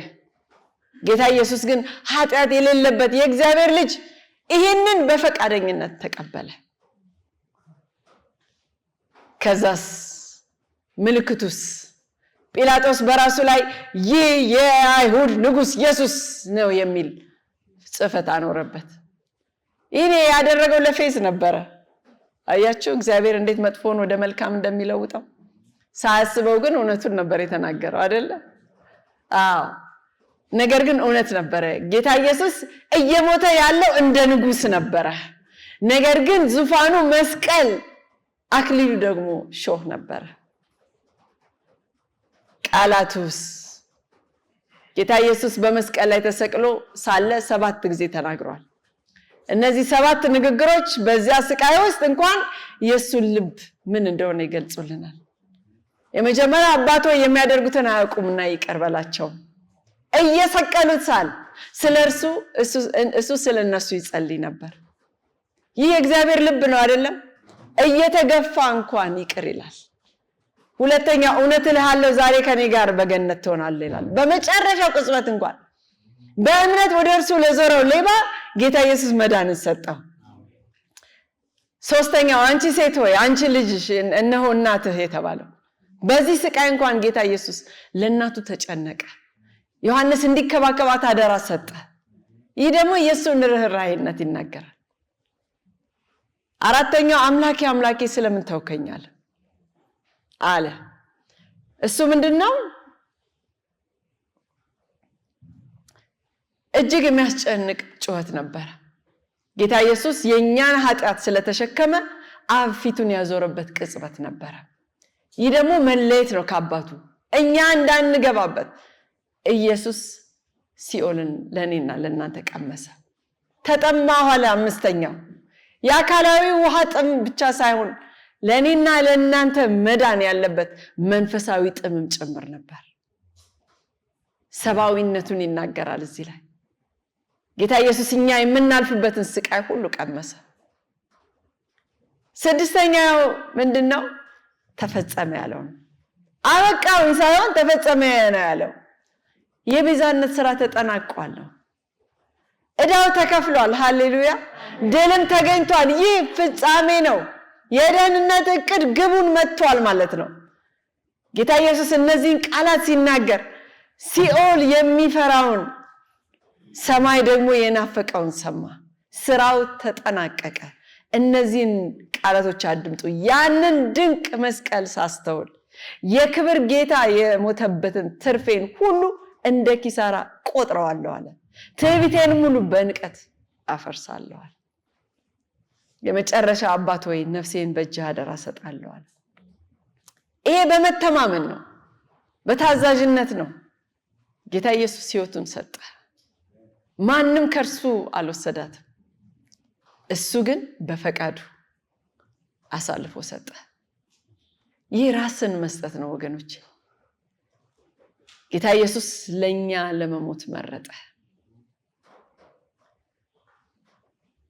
ጌታ ኢየሱስ ግን ኃጢአት የሌለበት የእግዚአብሔር ልጅ ይሄንን በፈቃደኝነት ተቀበለ ከዛስ ምልክቱስ ጲላጦስ በራሱ ላይ ይህ የአይሁድ ንጉስ ኢየሱስ ነው የሚል ጽፈት አኖረበት ይሄ ያደረገው ለፌዝ ነበር አያችሁ እግዚአብሔር እንዴት መጥፎን ወደ መልካም እንደሚለውጠው ሳያስበው ግን እውነቱን ነበር የተናገረው አይደለ አዎ ነገር ግን እውነት ነበር ጌታ ኢየሱስ እየሞተ ያለው እንደ ንጉስ ነበር ነገር ግን ዙፋኑ መስቀል አክሊሉ ደግሞ ሾህ ነበር ቃላቱስ ጌታ ኢየሱስ በመስቀል ላይ ተሰቅሎ ሳለ 7 ጊዜ ተናግሯል እነዚህ 7 ንግግሮች በዚያ ስቃይ ውስጥ እንኳን ኢየሱስ ልብ ምን እንደሆነ ይገልጹልናል የመጀመሪያ አባቶ የሚያደርጉትን አያውቁምና ይቅር በላቸው እየሰቀሉት ሳል ስለርሱ እሱ ስለነሱ ይጸልይ ነበር ይህ እግዚአብሔር ልብ ነው አይደለም እየተገፋ እንኳን ይቅር ይላል ሁለተኛ እውነት እልሃለሁ ዛሬ ከኔ ጋር በገነት ትሆናለህ ይላል በመጨረሻው ቅጽበት እንኳን በእምነት ወደ እርሱ ለዞረው ሌባ ጌታ ኢየሱስ መዳንን ሰጠው ሶስተኛው አንቺ ሴት ሆይ አንቺ ልጅሽ እነሆ እናትህ የተባለው በዚህ ስቃይ እንኳን ጌታ ኢየሱስ ለእናቱ ተጨነቀ ዮሐንስ እንዲከባከባት አደራ ሰጠ ይህ ደግሞ ኢየሱስን ርህራሄነት ይናገራል አራተኛው አምላኬ አምላኬ ስለምን ተውከኛል አለ እሱ ምንድነው እጅግ የሚያስጨንቅ ጩኸት ነበር ጌታ ኢየሱስ የኛን ኃጢአት ስለተሸከመ አብ ፊቱን ያዞረበት ቅጽበት ነበር ይህ ደግሞ መለየት ነው ከአባቱ እኛ እንዳንገባበት ኢየሱስ ሲኦልን ለኔና ለእናንተ ቀመሰ ተጠማ ኋላ አምስተኛው የአካላዊ ውሃ ጥም ብቻ ሳይሆን ለኔና ለእናንተ መዳን ያለበት መንፈሳዊ ጥምም ጭምር ነበር ሰባዊነቱን ይናገራል እዚህ ላይ ጌታ ኢየሱስ እኛ የምናልፍበትን ስቃይ ሁሉ ቀመሰ ስድስተኛው ምንድነው ተፈጸመ ያለው አበቃው ሳይሆን ተፈጸመ ነው ያለው የቤዛነት ሥራ ተጠናቋል ዕዳው ተከፍሏል። ሃሌሉያ ድልም ተገኝቷል። ይህ ፍጻሜ ነው። የደህንነት ዕቅድ ግቡን መጥቷል ማለት ነው። ጌታ ኢየሱስ እነዚህን ቃላት ሲናገር ሲኦል የሚፈራውን ሰማይ ደግሞ የናፈቀውን ሰማ። ስራው ተጠናቀቀ። እነዚህን ቃላቶች አድምጡ። ያንን ድንቅ መስቀል ሳስተውል የክብር ጌታ የሞተበትን ትርፌን ሁሉ እንደ ኪሳራ ቆጥረዋለሁ አለ። ትዕቢቴን ሙሉ በንቀት አፈርሳለሁ አለ። የመጨረሻ አባት ሆይ ነፍሴን በእጅህ አደራ ሰጣለሁ አለ። ይሄ በመተማመን ነው፣ በታዛዥነት ነው። ጌታ ኢየሱስ ሕይወቱን ሰጠ። ማንም ከርሱ አልወሰዳትም። እሱ ግን በፈቃዱ አሳልፎ ሰጠ። ይህ ራስን መስጠት ነው ወገኖች። ጌታ ኢየሱስ ለኛ ለመሞት መረጠ።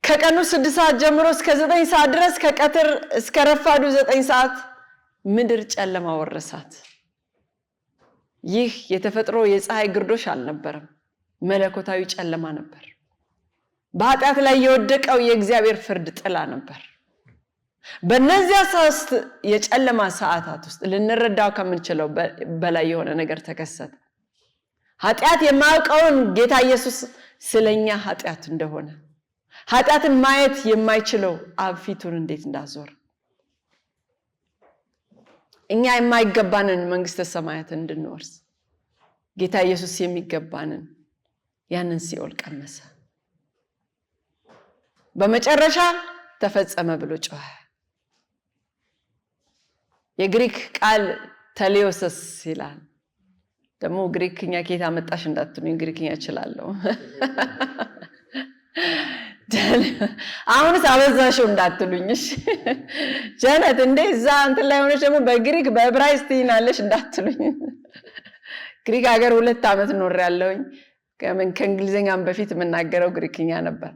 ከቀኑ 6 ሰዓት ጀምሮ እስከ 9 ሰዓት ድረስ ከቀትር እስከ ረፋዱ 9 ሰዓት ምድር ጨለማ ወረሳት። ይህ የተፈጥሮ የፀሐይ ግርዶሽ አልነበረም፣ መለኮታዊ ጨለማ ነበር። በኃጢአት ላይ የወደቀው የእግዚአብሔር ፍርድ ጥላ ነበር። በእነዚያ 3 የጨለማ ሰዓታት ውስጥ ልንረዳው ከምንችለው በላይ የሆነ ነገር ተከሰተ። ኃጢአት የማያውቀውን ጌታ ኢየሱስ ስለኛ ኃጢአት እንደሆነ፣ ኃጢአትን ማየት የማይችለው አብ ፊቱን እንዴት እንዳዞረ፣ እኛ የማይገባንን መንግስተ ሰማያት እንድንወርስ ጌታ ኢየሱስ የሚገባንን ያንን ሲኦል ቀመሰ። በመጨረሻ ተፈጸመ ብሎ ጮኸ። የግሪክ ቃል ቴሌዮስስ ይላል። ደግሞ ግሪክኛ ከየት አመጣሽ እንዳትሉኝ፣ ግሪክኛ እችላለሁ። አሁንስ አበዛሽው እንዳትሉኝ እሺ። ጀነት እንዴ እዛ እንትን ላይ ሆነሽ ደግሞ በግሪክ በዕብራይስጥ ይናለሽ እንዳትሉኝ። ግሪክ ሀገር 2 ዓመት ኖሬያለሁኝ። ከእንግሊዝኛም በፊት የምናገረው ግሪክኛ ነበር።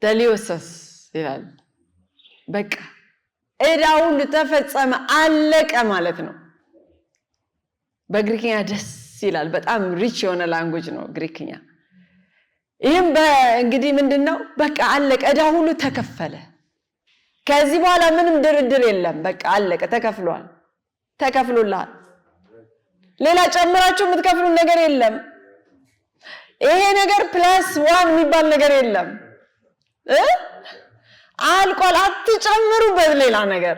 ቴሌዮስስ ይላል። በቃ ዕዳው ሁሉ ተፈጸመ፣ አለቀ ማለት ነው። በግሪክኛ ደስ ይላል። በጣም ሪች የሆነ ላንጉጅ ነው ግሪክኛ። ይህም እንግዲህ ምንድነው? በቃ አለቀ፣ ዕዳው ሁሉ ተከፈለ። ከዚህ በኋላ ምንም ድርድር የለም። በቃ አለቀ፣ ተከፍሏል፣ ተከፍሎልሃል። ሌላ ጨምራችሁ የምትከፍሉ ነገር የለም። ይሄ ነገር +1 የሚባል ነገር የለም። አልቋል፣ አትጨምሩበት ሌላ ነገር።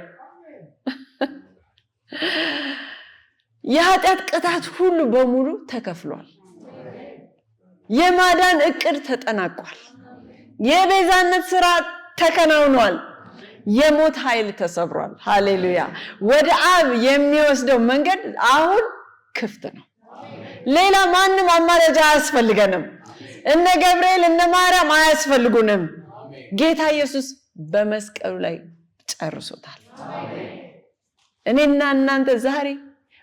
የኃጢአት ቅጣት ሁሉ በሙሉ ተከፍሏል። የማዳን ዕቅድ ተጠናቋል። የቤዛነት ስራ ተከናውኗል። የሞት ኃይል ተሰብሯል። ሃሌሉያ! ወደ አብ የሚወስደው መንገድ አሁን ክፍት ነው። ሌላ ማንም አማራጭ አያስፈልገንም። እነ ገብርኤል እነ ማርያም አያስፈልጉንም። ጌታ ኢየሱስ በመስቀሉ ላይ ጨርሶታል። እኔና እናንተ ዛሬ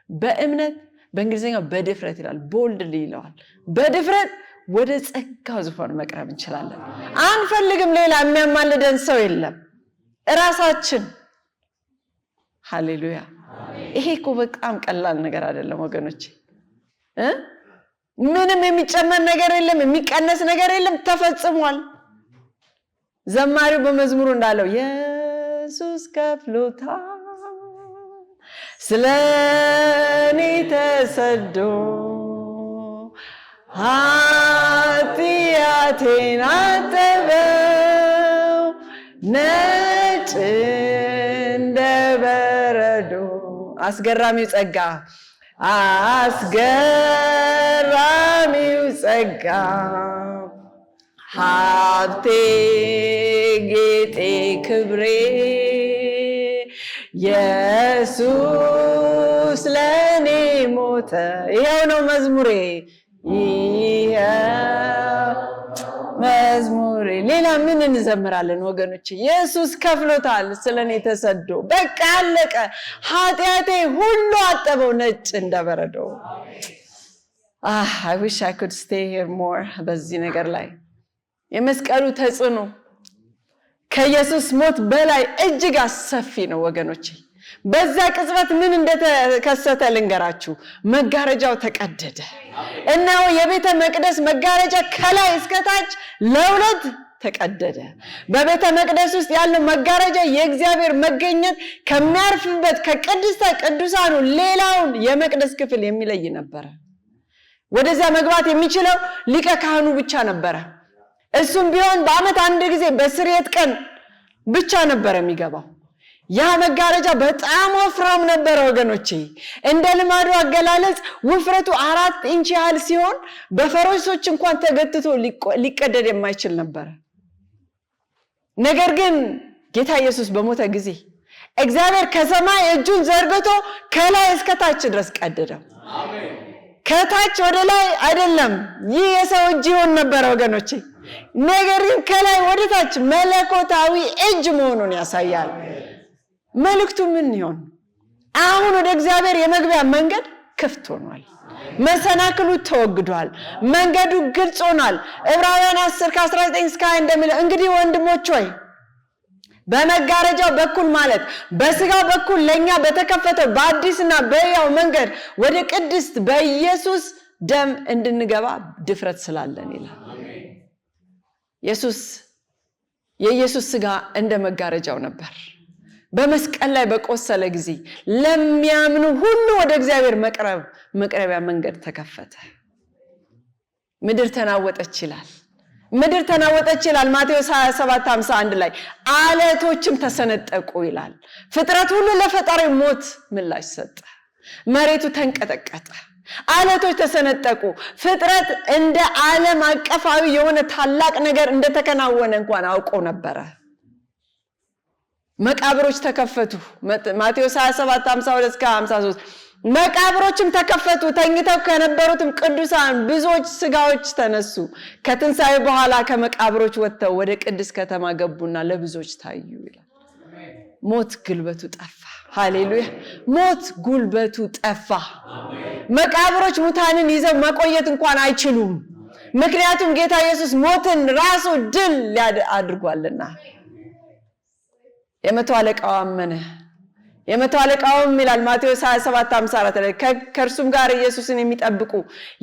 በእምነት በእንግሊዝኛው በድፍረት ይላል፣ ቦልድሊ ይለዋል። በድፍረት ወደ ጸጋው ዙፋን መቅረብ እንችላለን። አንፈልግም፣ ሌላ የሚያማልደን ሰው የለም፣ እራሳችን። ሃሌሉያ! ይሄ እኮ በጣም ቀላል ነገር አይደለም ወገኖች። ምንም የሚጨመር ነገር የለም፣ የሚቀነስ ነገር የለም፣ ተፈጽሟል። ዘማሪው በመዝሙሩ እንዳለው ኢየሱስ ከፍሎታል፣ ስለኔ ተሰዶ ኃጢአቴን አጠበው ነጭ እንደ በረዶ። አስገራሚው ጸጋ፣ አስገራሚው ጸጋ፣ ሀብቴ ጌጤ ክብሬ ኢየሱስ ለኔ ሞተ። ይሄው ነው መዝሙሬ፣ ይሄው መዝሙሬ። ሌላ ምን እንዘምራለን ወገኖች? ኢየሱስ ከፍሎታል፣ ስለኔ ተሰዶ በቃ አለቀ። ኃጢአቴ ሁሉ አጠበው ነጭ እንደበረዶ። I wish I could stay here more በዚህ ነገር ላይ። የመስቀሉ ተጽዕኖ ከኢየሱስ ሞት በላይ እጅግ አሰፊ ነው ወገኖች። በዛ ቅጽበት ምን እንደተከሰተ ልንገራችሁ። መጋረጃው ተቀደደ። እነሆ የቤተ መቅደስ መጋረጃ ከላይ እስከ ታች ለሁለት ተቀደደ። በቤተ መቅደስ ውስጥ ያለው መጋረጃ የእግዚአብሔር መገኘት ከሚያርፍበት ከቅድስተ ቅዱሳኑ ሌላውን የመቅደስ ክፍል የሚለይ ነበር። ወደዛ መግባት የሚችለው ሊቀ ካህኑ ብቻ ነበር። እሱም ቢሆን በዓመት አንድ ጊዜ በስርየት ቀን ብቻ ነበር የሚገባው። ያ መጋረጃ በጣም ወፍራም ነበር ወገኖቼ። እንደ ልማዱ አገላለጽ ውፍረቱ 4 ኢንች ያህል ሲሆን በፈረሶች እንኳን ተገትቶ ሊቀደድ የማይችል ነበር። ነገር ግን ጌታ ኢየሱስ በሞተ ጊዜ እግዚአብሔር ከሰማይ እጁን ዘርግቶ ከላይ እስከ ታች ድረስ ቀደደው። አሜን። ከታች ወደ ላይ አይደለም፣ ይህ የሰው እጅ ይሆን ነበር ወገኖቼ። ነገር ግን ከላይ ወደ ታች መለኮታዊ እጅ መሆኑን ያሳያል። መልእክቱ ምን ይሆን? አሁን ወደ እግዚአብሔር የመግቢያ መንገድ ክፍት ሆኗል። መሰናክሉ ተወግዷል። መንገዱ ግልጽ ሆኗል። ዕብራውያን 10:19 እስከ 20 እንደሚለው እንግዲህ ወንድሞች ሆይ በመጋረጃው በኩል ማለት በስጋው በኩል ለኛ በተከፈተው በአዲስና በሕያው መንገድ ወደ ቅድስት በኢየሱስ ደም እንድንገባ ድፍረት ስላለን ይላል። የኢየሱስ ስጋ እንደ መጋረጃው ነበር። በመስቀል ላይ በቆሰለ ጊዜ ለሚያምኑ ሁሉ ወደ እግዚአብሔር መቅረቢያ መንገድ ተከፈተ። ምድር ተናወጠች ይላል። ምድር ተናወጠች ይላል ማቴዎስ 27:51 ላይ። አለቶችም ተሰነጠቁ ይላል። ፍጥረት ሁሉ ለፈጣሪ ሞት ምላሽ ሰጠ። መሬቱ ተንቀጠቀጠ። አለቶች ተሰነጠቁ። ፍጥረት እንደ ዓለም አቀፋዊ የሆነ ታላቅ ነገር እንደተከናወነ እንኳን አውቆ ነበረ። መቃብሮች ተከፈቱ። ማቴዎስ 27:52 እስከ 53 መቃብሮችም ተከፈቱ። ተኝተው ከነበሩትም ቅዱሳን ብዙዎች ስጋዎች ተነሱ። ከትንሣኤ በኋላ ከመቃብሮች ወጥተው ወደ ቅድስት ከተማ ገቡና ለብዙዎች ታዩ ይላል። ሞት ጉልበቱ ጠፋ። ሃሌሉያ! ሞት ጉልበቱ ጠፋ። መቃብሮች ሙታንን ይዘው መቆየት እንኳን አይችሉም። ምክንያቱም ጌታ ኢየሱስ ሞትን ራሱ ድል አድርጓልና። የመቶ አለቃው አመነ። የመቶ አለቃውም ይላል ማቴዎስ 27:54 ላይ ከእርሱም ጋር ኢየሱስን የሚጠብቁ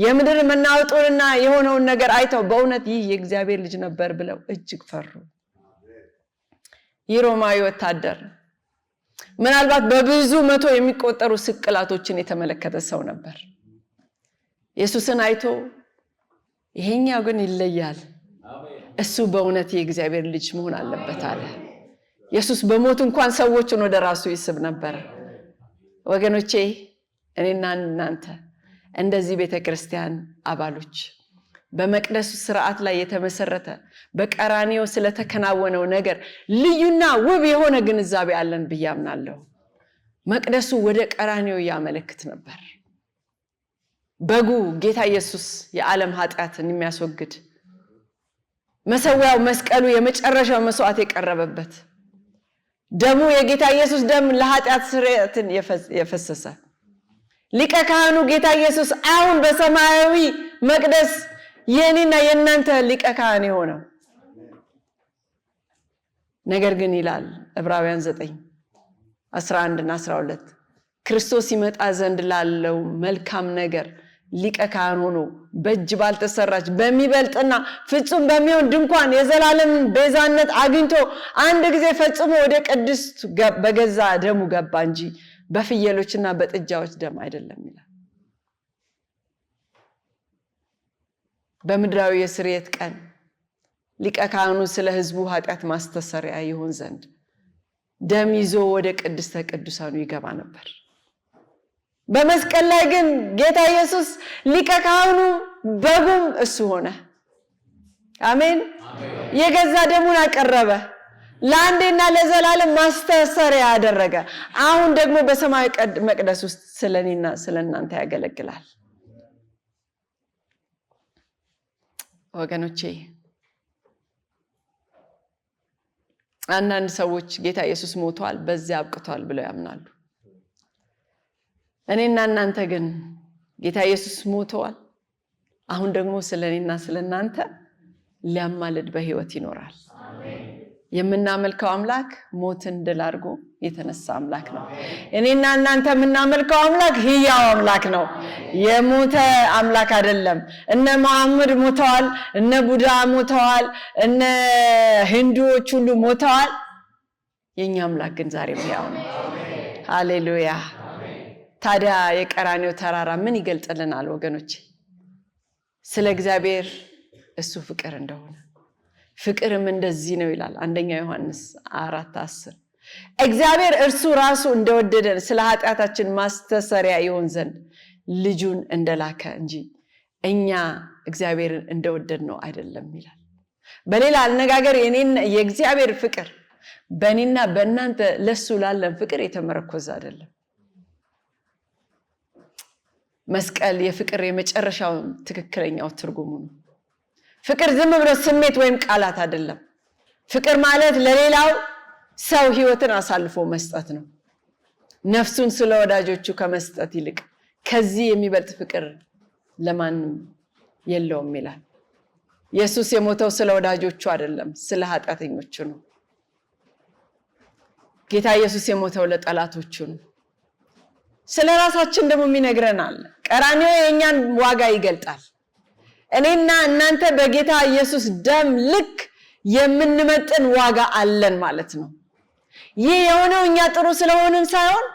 የምድር መናወጡንና የሆነውን ነገር አይተው በእውነት ይህ የእግዚአብሔር ልጅ ነበር ብለው እጅግ ፈሩ። ይህ ሮማዊ ወታደር ምናልባት በብዙ መቶ የሚቆጠሩ ስቅላቶችን የተመለከተ ሰው ነበር። ኢየሱስን አይቶ ይሄኛው ግን ይለያል፣ እሱ በእውነት የእግዚአብሔር ልጅ መሆን አለበት አለ። ኢየሱስ በሞት እንኳን ሰዎችን ወደ ራሱ ይስብ ነበር። ወገኖቼ እኔና እናንተ እንደዚህ ቤተክርስቲያን አባሎች በመቅደሱ ስርዓት ላይ የተመሰረተ በቀራንዮ ስለተከናወነው ነገር ልዩና ውብ የሆነ ግንዛቤ አለን ብዬ አምናለሁ። መቅደሱ ወደ ቀራንዮ ያመለክት ነበር። በጉ ጌታ ኢየሱስ የዓለም ኃጢአትን የሚያስወግድ መሰዊያው መስቀሉ የመጨረሻው መስዋዕት የቀረበበት ደሙ የጌታ ኢየሱስ ደም ለኃጢአት ስርየትን የፈሰሰ ሊቀ ካህኑ ጌታ ኢየሱስ አሁን በሰማያዊ መቅደስ የኔና የእናንተ ሊቀ ካህን የሆነው። ነገር ግን ይላል ዕብራውያን 9:11 እና 12 ክርስቶስ ይመጣ ዘንድ ላለው መልካም ነገር ሊቀ ካህን ሆኖ በእጅ ባልተሰራች በሚበልጥና ፍጹም በሚሆን ድንኳን የዘላለም ቤዛነት አግኝቶ አንድ ጊዜ ፈጽሞ ወደ ቅድስት በገዛ ደሙ ገባ እንጂ በፍየሎችና በጥጃዎች ደም አይደለም ይላል። በምድራዊ የስርየት ቀን ሊቀ ካህኑ ስለ ሕዝቡ ኃጢአት ማስተሰሪያ ይሆን ዘንድ ደም ይዞ ወደ ቅድስተ ቅዱሳኑ ይገባ ነበር። በመስቀል ላይ ግን ጌታ ኢየሱስ ሊቀ ካህኑ በጉም እሱ ሆነ። አሜን። የገዛ ደሙን አቀረበ። ለአንዴና ለዘላለም ማስተሰሪያ ያደረገ። አሁን ደግሞ በሰማያዊ መቅደስ ውስጥ ስለኔና ስለናንተ ያገለግላል። ወገኖቼ አንዳንድ ሰዎች ጌታ ኢየሱስ ሞቷል፣ በዚያ አብቅቷል ብለው ያምናሉ። እኔና እናንተ ግን ጌታ ኢየሱስ ሞቷል፣ አሁን ደግሞ ስለኔና ስለናንተ ሊያማልድ በሕይወት ይኖራል። የምናመልከው አምላክ ሞትን ድል አድርጎ የተነሳ አምላክ ነው። እኔና እናንተ የምናመልከው አምላክ ሕያው አምላክ ነው። የሞተ አምላክ አይደለም። እነ መሐመድ ሞተዋል፣ እነ ቡዳ ሞተዋል፣ እነ ሂንዱዎች ሁሉ ሞተዋል። የኛ አምላክ ግን ዛሬም ሕያው ነው። ሃሌሉያ። ታዲያ የቀራንዮ ተራራ ምን ይገልጽልናል ወገኖቼ? ስለ እግዚአብሔር እሱ ፍቅር እንደሆነ፣ ፍቅርም እንደዚህ ነው ይላል አንደኛ ዮሐንስ 4:10 እግዚአብሔር እርሱ ራሱ እንደወደደን ስለ ኃጢአታችን ማስተሰሪያ ይሆን ዘንድ ልጁን እንደላከ እንጂ እኛ እግዚአብሔርን እንደወደድ ነው አይደለም ይላል። በሌላ አነጋገር የእግዚአብሔር ፍቅር በእኔና በእናንተ ለሱ ላለን ፍቅር የተመረኮዘ አይደለም። መስቀል የፍቅር የመጨረሻው ትክክለኛው ትርጉሙ ነው። ፍቅር ዝም ብሎ ስሜት ወይም ቃላት አይደለም። ፍቅር ማለት ለሌላው ሰው ሕይወትን አሳልፎ መስጠት ነው። ነፍሱን ስለ ወዳጆቹ ከመስጠት ይልቅ ከዚህ የሚበልጥ ፍቅር ለማንም የለውም ይላል። ኢየሱስ የሞተው ስለ ወዳጆቹ አይደለም፣ ስለ ኃጢአተኞቹ ነው። ጌታ ኢየሱስ የሞተው ለጠላቶቹ ነው። ስለ ራሳችን ደግሞ ይነግረናል። ቀራንዮ የኛን ዋጋ ይገልጣል። እኔና እናንተ በጌታ ኢየሱስ ደም ልክ የምንመጥን ዋጋ አለን ማለት ነው። ይህ የሆነው እኛ ጥሩ ስለሆንን ሳይሆን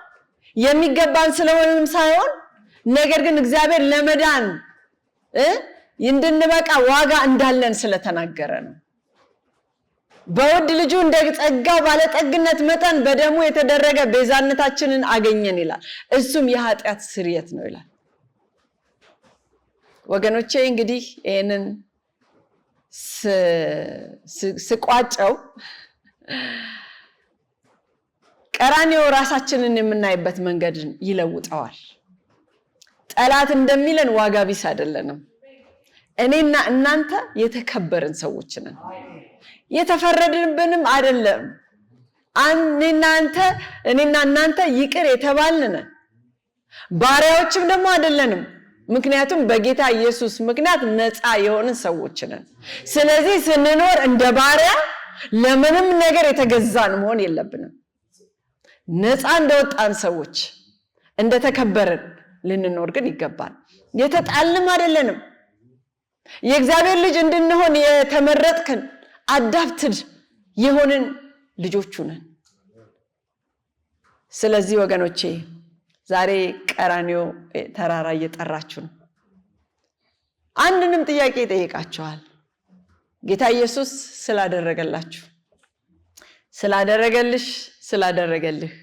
የሚገባን ስለሆንን ሳይሆን ነገር ግን እግዚአብሔር ለመዳን እንድንበቃ ዋጋ እንዳለን ስለተናገረ ነው። በውድ ልጁ እንደ ጸጋው ባለጠግነት መጠን በደሙ የተደረገ ቤዛነታችንን አገኘን ይላል። እሱም የኃጢአት ስርየት ነው ይላል። ወገኖቼ እንግዲህ ይሄንን ስቋጨው ቀራንዮ ራሳችንን የምናይበት መንገድን ይለውጠዋል። ጠላት እንደሚለን ዋጋ ቢስ አይደለንም። እኔና እናንተ የተከበርን ሰዎች ነን። የተፈረድንብንም አይደለም። እኔና እናንተ ይቅር የተባልን ነን። ባሪያዎችም ደግሞ አይደለንም። ምክንያቱም በጌታ ኢየሱስ ምክንያት ነፃ የሆንን ሰዎች ነን። ስለዚህ ስንኖር እንደ ባሪያ ለምንም ነገር የተገዛን መሆን የለብንም። ነፃ እንደወጣን ሰዎች እንደተከበርን ልንኖር ግን ይገባል። የተጣልንም አይደለንም። የእግዚአብሔር ልጅ እንድንሆን የተመረጥክን አዳፕትድ የሆንን ልጆቹ ነን። ስለዚህ ወገኖቼ ዛሬ ቀራንዮ ተራራ እየጠራችሁ ነው። አንድንም ጥያቄ ይጠይቃችኋል። ጌታ ኢየሱስ ስላደረገላችሁ፣ ስላደረገልሽ፣ ስላደረገልህ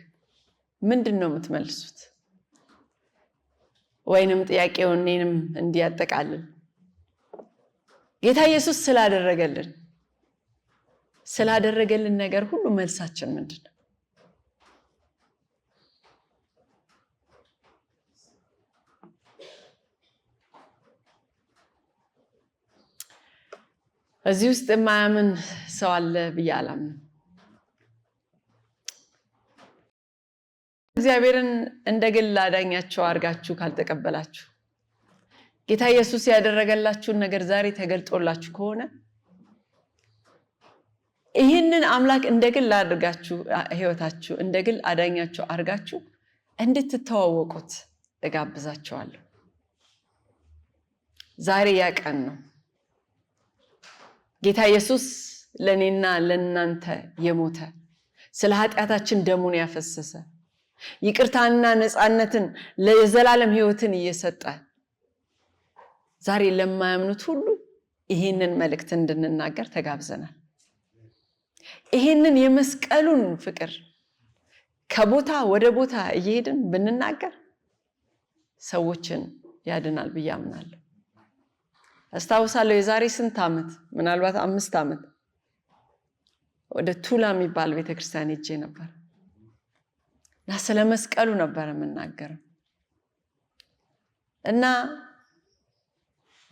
ምንድን ነው የምትመልሱት? ወይንም ጥያቄውን እኔንም እንዲያጠቃልል ጌታ ኢየሱስ ስላደረገልን ነገር ሁሉ መልሳችን ምንድን ነው? እዚህ ውስጥ የማያምን ሰው አለ ብዬ አላምንም። እግዚአብሔርን እንደ ግል አዳኛችሁ አድርጋችሁ ካልተቀበላችሁ፣ ጌታ ኢየሱስ ያደረገላችሁን ነገር ዛሬ ተገልጦላችሁ ከሆነ ይህንን አምላክ እንደ ግል አድርጋችሁ ህይወታችሁ እንደ ግል አዳኛችሁ አድርጋችሁ እንድትተዋወቁት እጋብዛችኋለሁ። ዛሬ ያ ቀን ነው። ጌታ ኢየሱስ ለኔና ለናንተ የሞተ ስለ ኃጢአታችን ደሙን ያፈሰሰ ይቅርታንና ነፃነትን ለዘላለም ህይወትን እየሰጠ ዛሬ ለማያምኑት ሁሉ ይህንን መልእክት እንድንናገር ተጋብዘናል። ይህንን የመስቀሉን ፍቅር ከቦታ ወደ ቦታ እየሄድን ብንናገር ሰዎችን ያድናል ብዬ አምናለሁ። አስታውሳለሁ የዛሬ ስንት ዓመት ምናልባት 5 ዓመት ወደ ቱላ የሚባል ቤተክርስቲያን ሄጄ ነበር እና ስለ መስቀሉ ነበር የምናገረው እና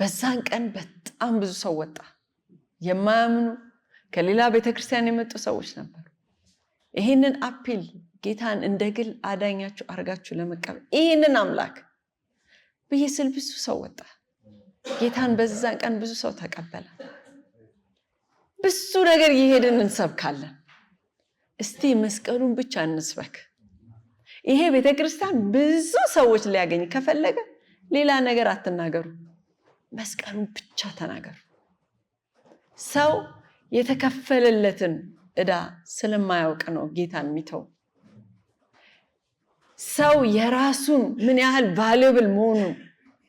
በዛን ቀን በጣም ብዙ ሰው ወጣ። የማያምኑ ከሌላ ቤተክርስቲያን የመጡ ሰዎች ነበሩ። ይህንን አፒል ጌታን እንደ ግል አዳኛችሁ አድርጋችሁ ለመቀበል ይህንን አምላክ ብዬ ስል ብዙ ሰው ወጣ። ጌታን በዛን ቀን ብዙ ሰው ተቀበለ። ብዙ ነገር እየሄድን እንሰብካለን። እስቲ መስቀሉን ብቻ እንስበክ። ይሄ ቤተክርስቲያን ብዙ ሰዎች ሊያገኝ ከፈለገ ሌላ ነገር አትናገሩ፣ መስቀሉን ብቻ ተናገሩ። ሰው የተከፈለለትን ዕዳ ስለማያውቅ ነው ጌታን የሚተው። ሰው የራሱን ምን ያህል ቫልዩብል መሆኑን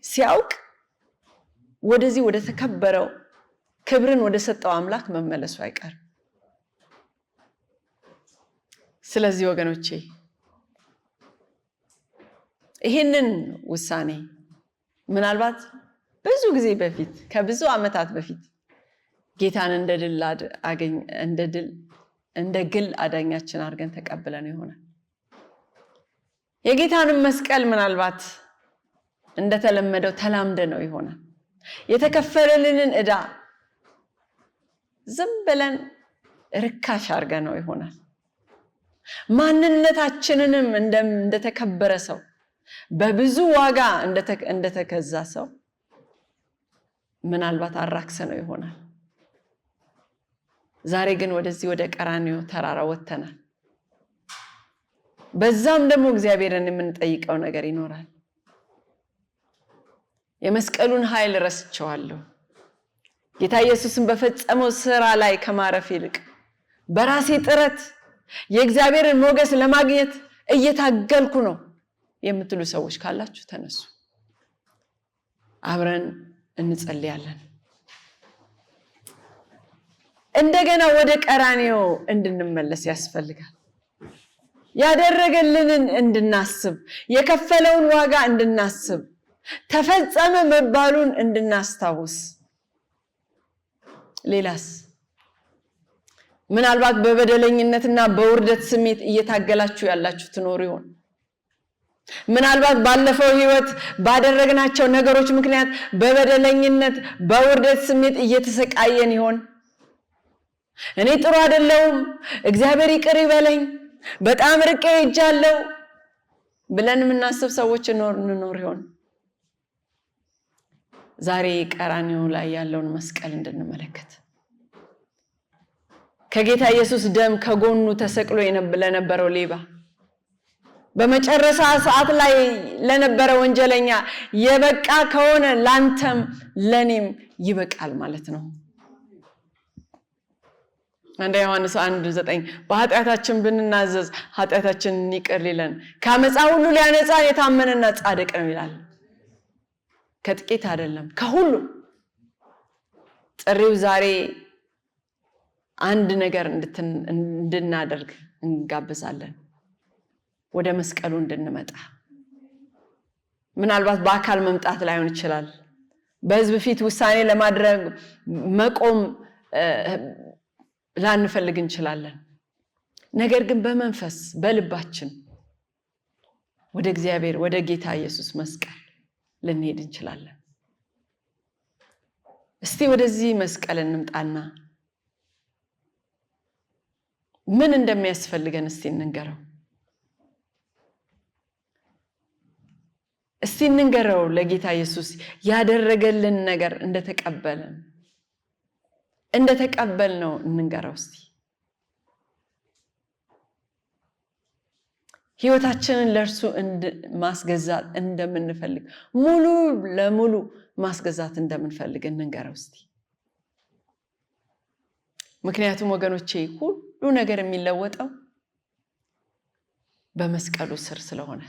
ሲያውቅ ወደዚህ ወደ ተከበረው ክብርን ወደ ሰጠው አምላክ መመለሱ አይቀርም። ስለዚህ ወገኖቼ ይህንን ውሳኔ ምናልባት ብዙ ጊዜ በፊት ከብዙ ዓመታት በፊት ጌታን እንደ ግል አዳኛችን አድርገን ተቀብለን ይሆናል። የጌታንም መስቀል ምናልባት እንደተለመደው ተላምደ ነው ይሆናል። የተከፈለልንን ዕዳ ዝም ብለን ርካሽ አድርገ ነው ይሆናል። ማንነታችንንም እንደተከበረ ሰው በብዙ ዋጋ እንደተገዛ ሰው ምናልባት አራክሰ ነው ይሆናል። ዛሬ ግን ወደዚህ ወደ ቀራንዮ ተራራ ወጥተናል። በዛም ደግሞ እግዚአብሔርን የምንጠይቀው ነገር ይኖራል። የመስቀሉን ኃይል ረስቸዋለሁ። ጌታ ኢየሱስን በፈጸመው ስራ ላይ ከማረፍ ይልቅ በራሴ ጥረት የእግዚአብሔርን ሞገስ ለማግኘት እየታገልኩ ነው የምትሉ ሰዎች ካላችሁ ተነሱ፣ አብረን እንጸልያለን። እንደገና ወደ ቀራንዮ እንድንመለስ ያስፈልጋል። ያደረገልንን እንድናስብ፣ የከፈለውን ዋጋ እንድናስብ፣ ተፈጸመ መባሉን እንድናስታውስ። ሌላስ? ምናልባት በበደለኝነትና በውርደት ስሜት እየታገላችሁ ያላችሁ ትኖሩ ይሆን? ምናልባት ባለፈው ህይወት ባደረግናቸው ነገሮች ምክንያት በበደለኝነት በውርደት ስሜት እየተሰቃየን ይሆን? እኔ ጥሩ አይደለሁም፣ እግዚአብሔር ይቅር ይበለኝ፣ በጣም ርቄ ሄጃለሁ ብለን የምናስብ ሰዎች እንኖር ይሆን? ዛሬ ቀራንዮ ላይ ያለውን መስቀል እንድንመለከት ከጌታ ኢየሱስ ደም ከጎኑ ተሰቅሎ ለነበረው ሌባ፣ በመጨረሻ ሰዓት ላይ ለነበረ ወንጀለኛ የበቃ ከሆነ ላንተም ለኔም ይበቃል ማለት ነው። አንደኛ ዮሐንስ 1:9 በኃጢአታችን ብንናዘዝ ኃጢአታችንን ይቅር ሊለን ከአመፃ ሁሉ ሊያነጻን የታመነና ጻድቅ ነው ይላል። ከጥቂት አይደለም ከሁሉ። ጥሪው ዛሬ አንድ ነገር እንድናደርግ እንጋብዛለን፣ ወደ መስቀሉ እንድንመጣ። ምናልባት በአካል መምጣት ላይሆን ይችላል። በህዝብ ፊት ውሳኔ ለማድረግ መቆም ላንፈልግ እንችላለን። ነገር ግን በመንፈስ በልባችን ወደ እግዚአብሔር ወደ ጌታ ኢየሱስ መስቀል ልንሄድ እንችላለን። እስቲ ወደዚህ መስቀል እንምጣና ምን እንደሚያስፈልገን እስቲ እንንገረው። እስቲ እንንገረው ለጌታ ኢየሱስ ያደረገልን ነገር እንደተቀበል ነው እንንገረው። እስቲ ህይወታችንን ለእርሱ ማስገዛት እንደምንፈልግ፣ ሙሉ ለሙሉ ማስገዛት እንደምንፈልግ እንንገረው እስቲ። ምክንያቱም ወገኖቼ ሁሉ ነገር የሚለወጠው በመስቀሉ ስር ስለሆነ